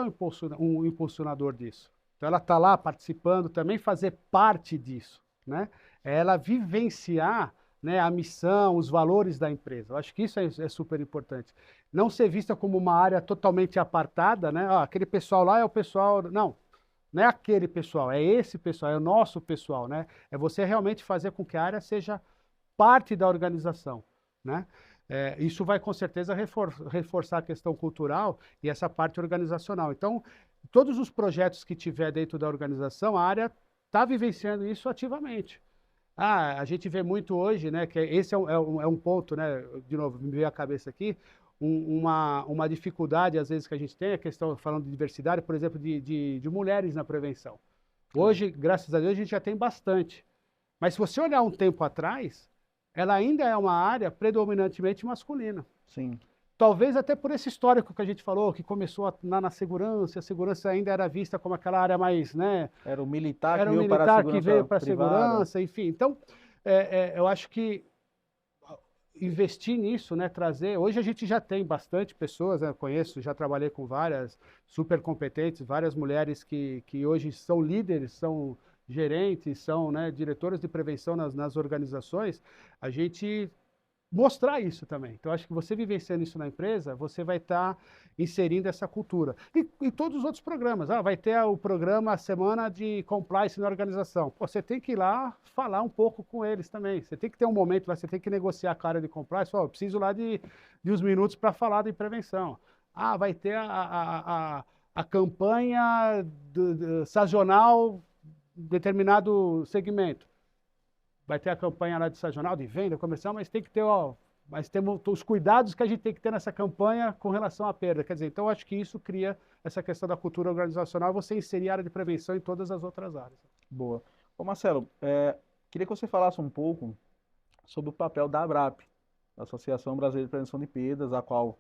um impulsionador disso. Então, ela está lá participando, também fazer parte disso, né? Ela vivenciar, né, a missão, os valores da empresa. Eu acho que isso é super importante. Não ser vista como uma área totalmente apartada, né? Aquele pessoal lá é o pessoal... Não, não é aquele pessoal, é esse pessoal, é o nosso pessoal, né? É você realmente fazer com que a área seja parte da organização, né? Isso vai com certeza reforçar a questão cultural e essa parte organizacional. Então, todos os projetos que tiver dentro da organização, a área está vivenciando isso ativamente. A gente vê muito hoje, né, que esse é um ponto, né, de novo, me veio à cabeça aqui, uma dificuldade, às vezes, que a gente tem, a questão, falando de diversidade, por exemplo, de mulheres na prevenção. Hoje, graças a Deus, a gente já tem bastante. Mas se você olhar um tempo atrás, ela ainda é uma área predominantemente masculina. Sim. Talvez até por esse histórico que a gente falou, que começou na segurança, a segurança ainda era vista como aquela área mais, né? Era o militar que veio para a segurança, enfim. Então, eu acho que investir nisso, né, trazer... Hoje a gente já tem bastante pessoas, né, eu conheço, já trabalhei com várias super competentes, várias mulheres que hoje são líderes, são gerentes, são, né, diretoras de prevenção nas organizações. A gente mostrar isso também. Então, acho que você vivenciando isso na empresa, você vai estar inserindo essa cultura. E todos os outros programas. Vai ter o programa Semana de Compliance na organização. Pô, você tem que ir lá falar um pouco com eles também. Você tem que ter um momento lá, você tem que negociar com a área de compliance. Eu preciso lá de uns minutos para falar de prevenção. Vai ter a campanha sazonal determinado segmento. Vai ter a campanha lá de sazonal, de venda, comercial, mas tem que ter, mas temos os cuidados que a gente tem que ter nessa campanha com relação à perda. Quer dizer, então acho que isso cria essa questão da cultura organizacional, você inserir a área de prevenção em todas as outras áreas. Boa. Ô Marcelo, queria que você falasse um pouco sobre o papel da ABRAP, Associação Brasileira de Prevenção de Perdas, a qual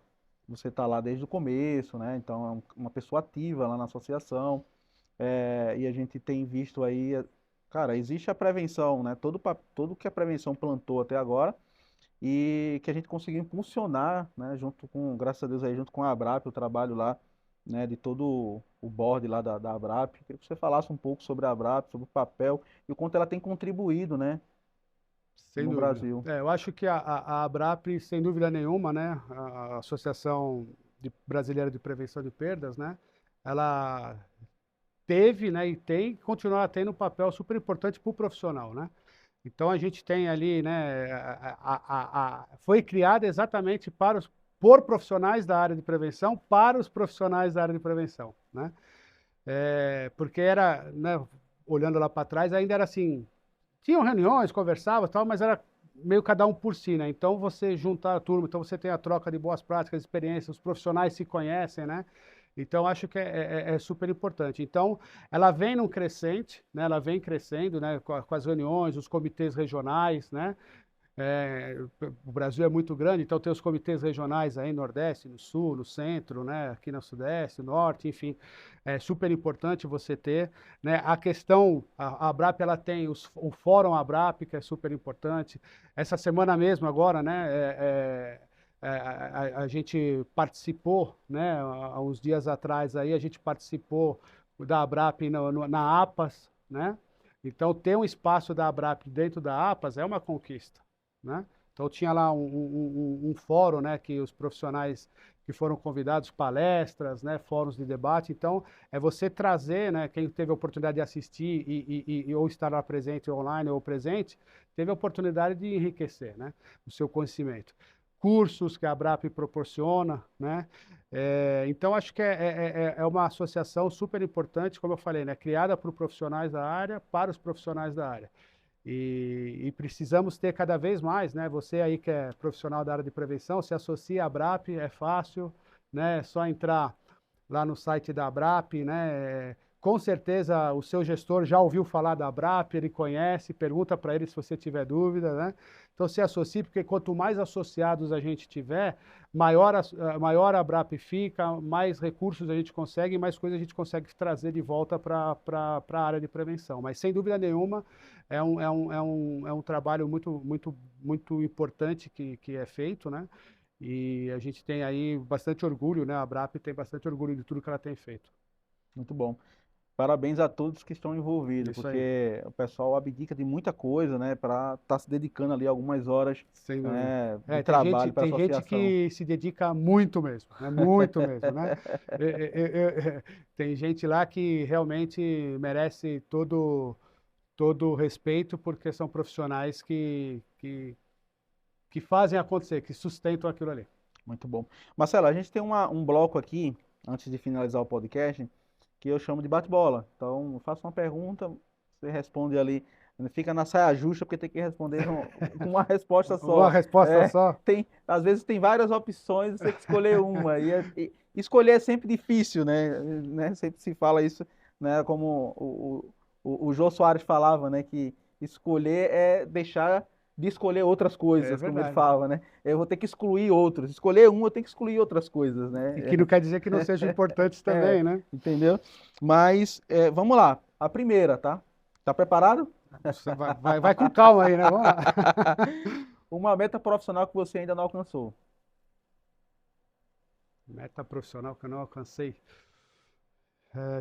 você está lá desde o começo, né? Então é uma pessoa ativa lá na associação, e a gente tem visto aí, cara, existe a prevenção, né? Todo que a prevenção plantou até agora e que a gente conseguiu impulsionar, né? Junto com, graças a Deus aí, junto com a ABRAP, o trabalho lá, né? De todo o board lá da ABRAP. Queria que você falasse um pouco sobre a ABRAP, sobre o papel e o quanto ela tem contribuído, né? Sem No dúvida. Brasil. Eu acho que a ABRAP, sem dúvida nenhuma, né? A Associação Brasileira de Prevenção de Perdas, né? Ela teve, né, e tem, continuará tendo um papel super importante para o profissional, né? Então a gente tem ali, né, foi criada exatamente por profissionais da área de prevenção, para os profissionais da área de prevenção, né? Porque era, né, olhando lá para trás, ainda era assim, tinham reuniões, conversavam e tal, mas era meio cada um por si, né? Então você junta a turma, então você tem a troca de boas práticas, experiências, os profissionais se conhecem, né? Então, acho que é super importante. Então, ela vem num crescente, né? Ela vem crescendo, né? Com as reuniões, os comitês regionais, né? O Brasil é muito grande, então tem os comitês regionais aí no Nordeste, no Sul, no Centro, né? Aqui no Sudeste, no Norte, enfim. É super importante você ter, né? A questão, a ABRAP, ela tem o Fórum ABRAP, que é super importante. Essa semana mesmo agora, né? A gente participou, né, há uns dias atrás aí, a gente participou da ABRAP na APAS, né? Então, ter um espaço da ABRAP dentro da APAS é uma conquista, né? Então, tinha lá um fórum, né, que os profissionais que foram convidados, palestras, né, fóruns de debate. Então, é você trazer, né, quem teve a oportunidade de assistir ou estar lá presente online ou presente, teve a oportunidade de enriquecer, né, o seu conhecimento. Cursos que a ABRAP proporciona, né? Então, acho que é uma associação super importante, como eu falei, né? Criada por profissionais da área, para os profissionais da área. E precisamos ter cada vez mais, né? Você aí que é profissional da área de prevenção, se associa à ABRAP, é fácil, né? É só entrar lá no site da ABRAP, né? Com certeza o seu gestor já ouviu falar da ABRAP, ele conhece, pergunta para ele se você tiver dúvida, né? Então se associe, porque quanto mais associados a gente tiver, maior a ABRAP fica, mais recursos a gente consegue, mais coisas a gente consegue trazer de volta para a área de prevenção. Mas sem dúvida nenhuma é um trabalho muito importante que é feito, né? E a gente tem aí bastante orgulho, né? A ABRAP tem bastante orgulho de tudo que ela tem feito. Muito bom. Parabéns a todos que estão envolvidos, Isso porque o pessoal abdica de muita coisa, né, para estar se dedicando ali algumas horas, sem dúvida. né, de trabalho para a Tem gente que se dedica muito mesmo, né? Muito mesmo, né? Tem gente lá que realmente merece todo o respeito, porque são profissionais que fazem acontecer, que sustentam aquilo ali. Muito bom. Marcelo, a gente tem um bloco aqui, antes de finalizar o podcast, que eu chamo de bate-bola. Então, eu faço uma pergunta, você responde ali, fica na saia justa, porque tem que responder com uma resposta só. Uma resposta só? Às vezes tem várias opções, você tem que escolher uma. E escolher é sempre difícil, né? Sempre se fala isso, né? Como o Jô Soares falava, né? Que escolher é deixar de escolher outras coisas, como ele falava, né? Eu vou ter que excluir outros. Escolher um, eu tenho que excluir outras coisas, né? E que não quer dizer que não sejam importantes também, né? Entendeu? Mas, vamos lá. A primeira, tá? Tá preparado? Vai com calma aí, né? Vamos lá. Uma meta profissional que você ainda não alcançou. Meta profissional que eu não alcancei.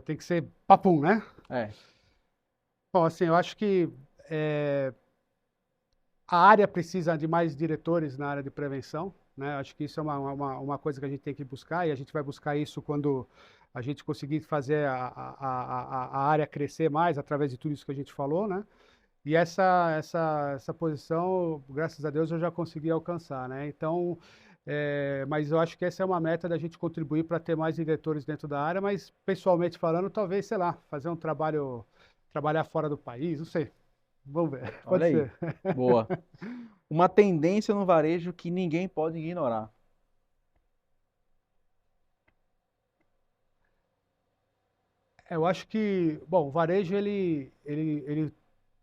Tem que ser papum, né? Bom, assim, eu acho que A área precisa de mais diretores na área de prevenção, né? Acho que isso é uma coisa que a gente tem que buscar, e a gente vai buscar isso quando a gente conseguir fazer a área crescer mais através de tudo isso que a gente falou, né? E essa posição, graças a Deus, eu já consegui alcançar, né? Então, mas eu acho que essa é uma meta da gente contribuir para ter mais diretores dentro da área, mas pessoalmente falando, talvez, sei lá, fazer um trabalhar fora do país, não sei. Vamos ver. Pode Olha aí. ser. Boa. Uma tendência no varejo que ninguém pode ignorar. Eu acho que, bom, o varejo ele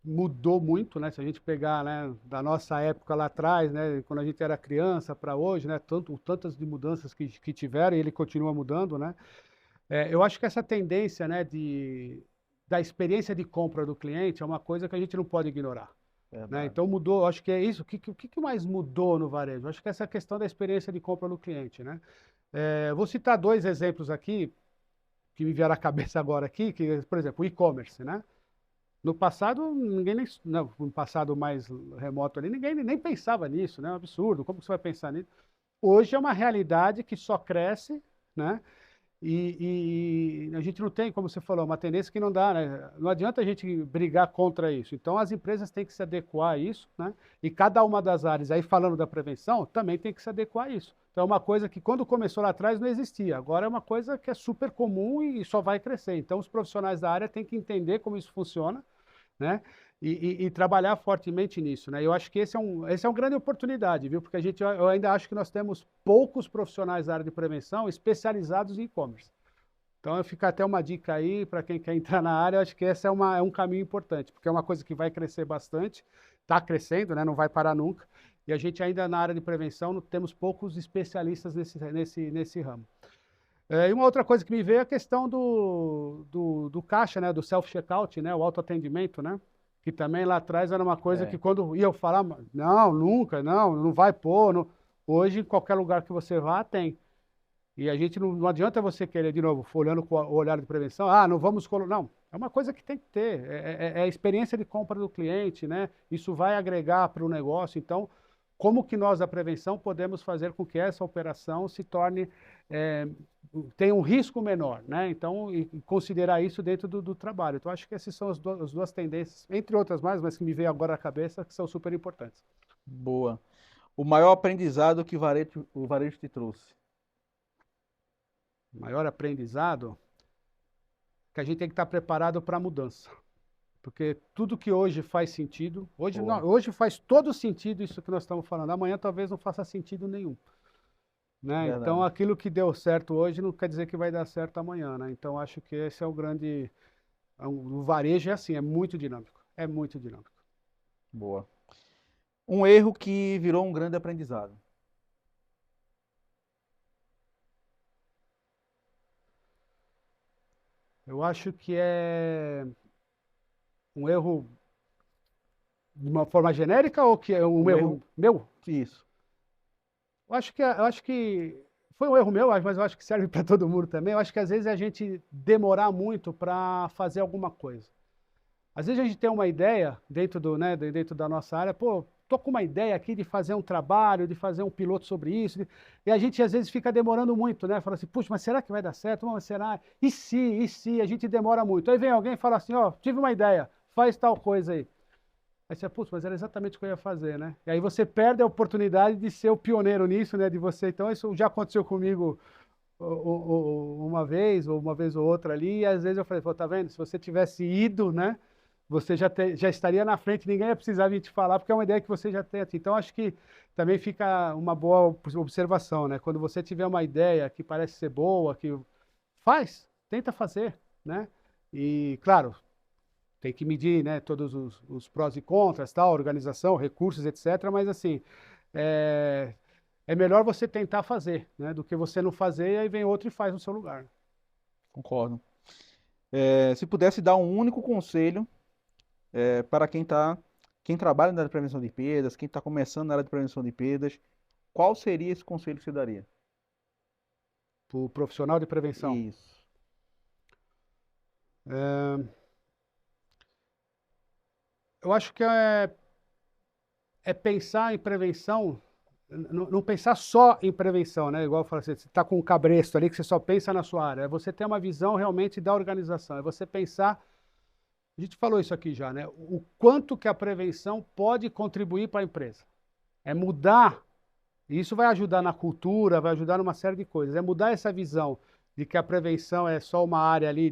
mudou muito, né? Se a gente pegar, né, da nossa época lá atrás, né, quando a gente era criança para hoje, né, tantas de mudanças que tiveram, e ele continua mudando, né? Eu acho que essa tendência, né, da experiência de compra do cliente é uma coisa que a gente não pode ignorar, né? Verdade. Então mudou, acho que é isso. O que mais mudou no varejo? Acho que essa questão da experiência de compra do cliente, né? Vou citar dois exemplos aqui que me vieram à cabeça agora aqui, que, por exemplo, o e-commerce, né? No passado, não, no passado mais remoto ali, ninguém nem pensava nisso, né? É um absurdo, como que você vai pensar nisso? Hoje é uma realidade que só cresce, né? E a gente não tem, como você falou, uma tendência que não dá, né? Não adianta a gente brigar contra isso. Então, as empresas têm que se adequar a isso, né? E cada uma das áreas, aí falando da prevenção, também tem que se adequar a isso. Então, é uma coisa que quando começou lá atrás não existia. Agora é uma coisa que é super comum e só vai crescer. Então, os profissionais da área têm que entender como isso funciona, né? E trabalhar fortemente nisso, né? Eu acho que esse é uma grande oportunidade, viu? Porque eu ainda acho que nós temos poucos profissionais da área de prevenção especializados em e-commerce. Então, fica até uma dica aí para quem quer entrar na área. Eu acho que esse é um caminho importante, porque é uma coisa que vai crescer bastante, está crescendo, né? Não vai parar nunca. E a gente ainda na área de prevenção não temos poucos especialistas nesse ramo. E uma outra coisa que me veio é a questão do caixa, né? Do self-checkout, né? O autoatendimento, né? Que também lá atrás era uma coisa que quando ia falar, não, nunca, não vai pôr. Não. Hoje, em qualquer lugar que você vá, tem. E a gente não adianta você querer, de novo, olhando com o olhar de prevenção, não vamos colocar. Não, é uma coisa que tem que ter. É a experiência de compra do cliente, né? Isso vai agregar para o negócio. Então, como que nós, da prevenção, podemos fazer com que essa operação se torne, tenha um risco menor, né? Então, e considerar isso dentro do trabalho. Então, acho que essas são as duas tendências, entre outras mais, mas que me veio agora à cabeça, que são super importantes. Boa. O maior aprendizado que o varejo te trouxe? O maior aprendizado que a gente tem que estar preparado para a mudança. Porque tudo que hoje faz sentido, hoje faz todo sentido isso que nós estamos falando. Amanhã talvez não faça sentido nenhum. Né? Então, aquilo que deu certo hoje não quer dizer que vai dar certo amanhã, né? Então, acho que esse é o grande... O varejo é assim, é muito dinâmico. É muito dinâmico. Boa. Um erro que virou um grande aprendizado. Eu acho que é um erro de uma forma genérica ou que é um erro meu? Isso. Eu acho que foi um erro meu, mas eu acho que serve para todo mundo também. Eu acho que às vezes é a gente demorar muito para fazer alguma coisa. Às vezes a gente tem uma ideia dentro da nossa área, pô, tô com uma ideia aqui de fazer um trabalho, de fazer um piloto sobre isso, e a gente às vezes fica demorando muito, né? Fala assim, puxa, mas será que vai dar certo? Mas será? E se? A gente demora muito. Aí vem alguém e fala assim, ó, tive uma ideia, faz tal coisa aí. Aí você, putz, mas era exatamente o que eu ia fazer, né? E aí você perde a oportunidade de ser o pioneiro nisso, né? De você. Então, isso já aconteceu comigo uma vez ou outra ali, e às vezes eu falei, pô, tá vendo? Se você tivesse ido, né? Você já estaria na frente, ninguém ia precisar vir te falar, porque é uma ideia que você já tem. Então, acho que também fica uma boa observação, né? Quando você tiver uma ideia que parece ser boa, tenta fazer, né? E, claro, tem que medir, né, todos os prós e contras, tal, organização, recursos, etc. Mas, assim, é melhor você tentar fazer, né, do que você não fazer e aí vem outro e faz no seu lugar. Concordo. Se pudesse dar um único conselho para quem trabalha na área de prevenção de perdas, quem está começando na área de prevenção de perdas, qual seria esse conselho que você daria? Para o profissional de prevenção? Isso. Eu acho que é é pensar em prevenção, não pensar só em prevenção, né? Igual eu falei, você está com um cabresto ali que você só pensa na sua área. É você ter uma visão realmente da organização. É você pensar, a gente falou isso aqui já, né? O quanto que a prevenção pode contribuir para a empresa. É mudar, e isso vai ajudar na cultura, vai ajudar numa série de coisas. É mudar essa visão de que a prevenção é só uma área ali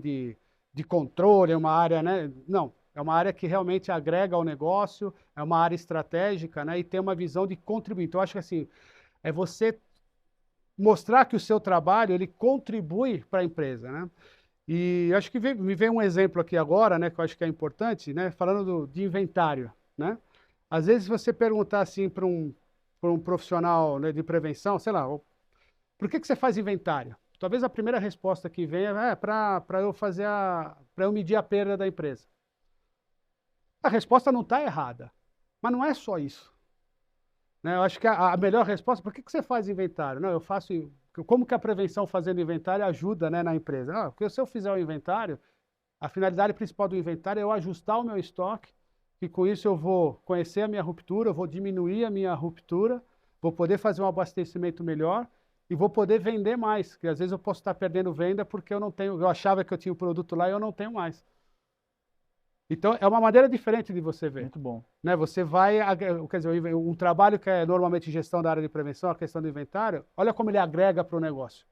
de controle, é uma área, né? Não. É uma área que realmente agrega ao negócio, é uma área estratégica, né? E tem uma visão de contribuir. Então, eu acho que assim, é você mostrar que o seu trabalho ele contribui para a empresa, né? E acho que me vem um exemplo aqui agora, né? Que eu acho que é importante, né? Falando de inventário, né? Às vezes você perguntar assim para um profissional, né, de prevenção, sei lá, por que você faz inventário? Talvez a primeira resposta que venha é para eu medir a perda da empresa. A resposta não está errada, mas não é só isso. Né? Eu acho que a melhor resposta, por que você faz inventário? Não, eu faço. Como que a prevenção fazendo inventário ajuda, né, na empresa? Porque se eu fizer o inventário, a finalidade principal do inventário é eu ajustar o meu estoque, e com isso eu vou conhecer a minha ruptura, eu vou diminuir a minha ruptura, vou poder fazer um abastecimento melhor e vou poder vender mais, porque às vezes eu posso estar perdendo venda porque eu achava que eu tinha o produto lá e eu não tenho mais. Então, é uma maneira diferente de você ver. Muito bom. Né? Você vai, quer dizer, um trabalho que é normalmente gestão da área de prevenção, a questão do inventário, olha como ele agrega para o negócio.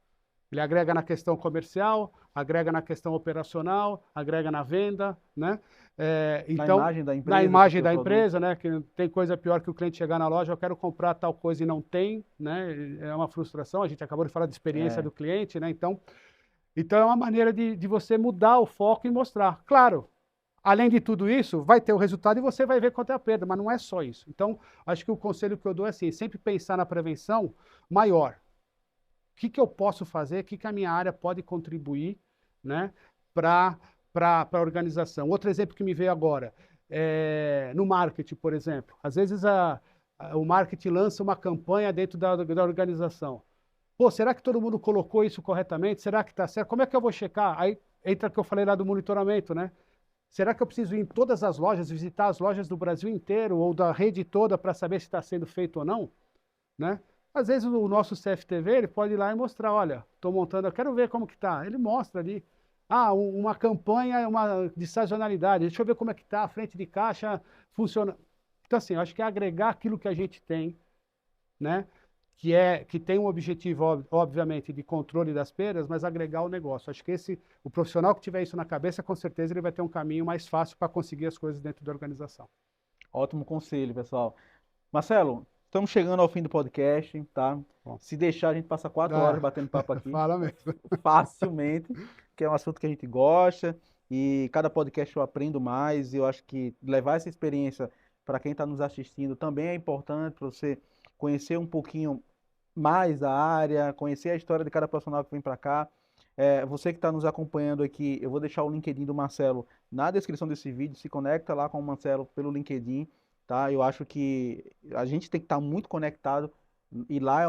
Ele agrega na questão comercial, agrega na questão operacional, agrega na venda, né? Então, na imagem da empresa. Na imagem da empresa, né? Que tem coisa pior que o cliente chegar na loja, eu quero comprar tal coisa e não tem, né? É uma frustração, a gente acabou de falar de experiência do cliente, né? Então é uma maneira de você mudar o foco e mostrar. Claro, além de tudo isso, vai ter o resultado e você vai ver quanto é a perda, mas não é só isso. Então, acho que o conselho que eu dou é assim, sempre pensar na prevenção maior. O que eu posso fazer, o que a minha área pode contribuir, né, para a organização. Outro exemplo que me veio agora, no marketing, por exemplo. Às vezes o marketing lança uma campanha dentro da organização. Pô, será que todo mundo colocou isso corretamente? Será que está certo? Como é que eu vou checar? Aí entra o que eu falei lá do monitoramento, né? Será que eu preciso ir em todas as lojas, visitar as lojas do Brasil inteiro ou da rede toda para saber se está sendo feito ou não? Né? Às vezes o nosso CFTV ele pode ir lá e mostrar, olha, estou montando, eu quero ver como que está. Ele mostra ali, uma campanha de sazonalidade, deixa eu ver como é que está, a frente de caixa funciona. Então assim, eu acho que é agregar aquilo que a gente tem, né? Que tem um objetivo, obviamente, de controle das perdas, mas agregar o negócio. Acho que o profissional que tiver isso na cabeça, com certeza ele vai ter um caminho mais fácil para conseguir as coisas dentro da organização. Ótimo conselho, pessoal. Marcelo, estamos chegando ao fim do podcast, tá? Bom. Se deixar, a gente passa 4 horas batendo papo aqui. Fala mesmo. Facilmente, que é um assunto que a gente gosta e cada podcast eu aprendo mais e eu acho que levar essa experiência para quem está nos assistindo também é importante para você conhecer um pouquinho mais a área, conhecer a história de cada profissional que vem para cá. Você que está nos acompanhando aqui, eu vou deixar o LinkedIn do Marcelo na descrição desse vídeo, se conecta lá com o Marcelo pelo LinkedIn, tá? Eu acho que a gente tem que estar muito conectado e lá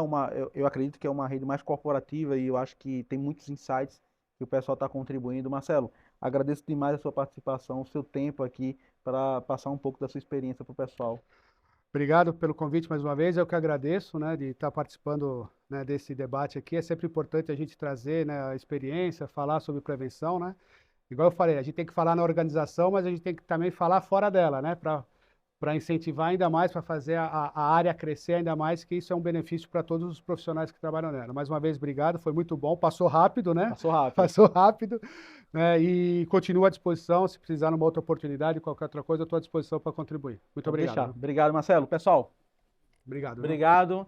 eu acredito que é uma rede mais corporativa e eu acho que tem muitos insights que o pessoal está contribuindo. Marcelo, agradeço demais a sua participação, o seu tempo aqui para passar um pouco da sua experiência para o pessoal. Obrigado pelo convite mais uma vez, eu que agradeço, né, de estar participando, né, desse debate aqui. É sempre importante a gente trazer, né, a experiência, falar sobre prevenção, né? Igual eu falei, a gente tem que falar na organização, mas a gente tem que também falar fora dela, né, para incentivar ainda mais, para fazer a área crescer ainda mais, que isso é um benefício para todos os profissionais que trabalham nela. Mais uma vez, obrigado, foi muito bom, passou rápido, né? Passou rápido. E continuo à disposição, se precisar numa outra oportunidade, qualquer outra coisa, eu estou à disposição para contribuir. Muito obrigado. Obrigado, Marcelo. Pessoal, obrigado. Obrigado.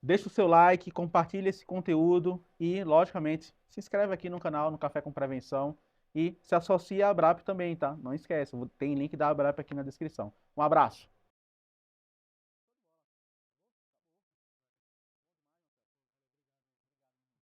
Deixa o seu like, compartilha esse conteúdo e, logicamente, se inscreve aqui no canal, no Café com Prevenção e se associa à ABRAP também, tá? Não esquece, tem link da ABRAP aqui na descrição. Um abraço.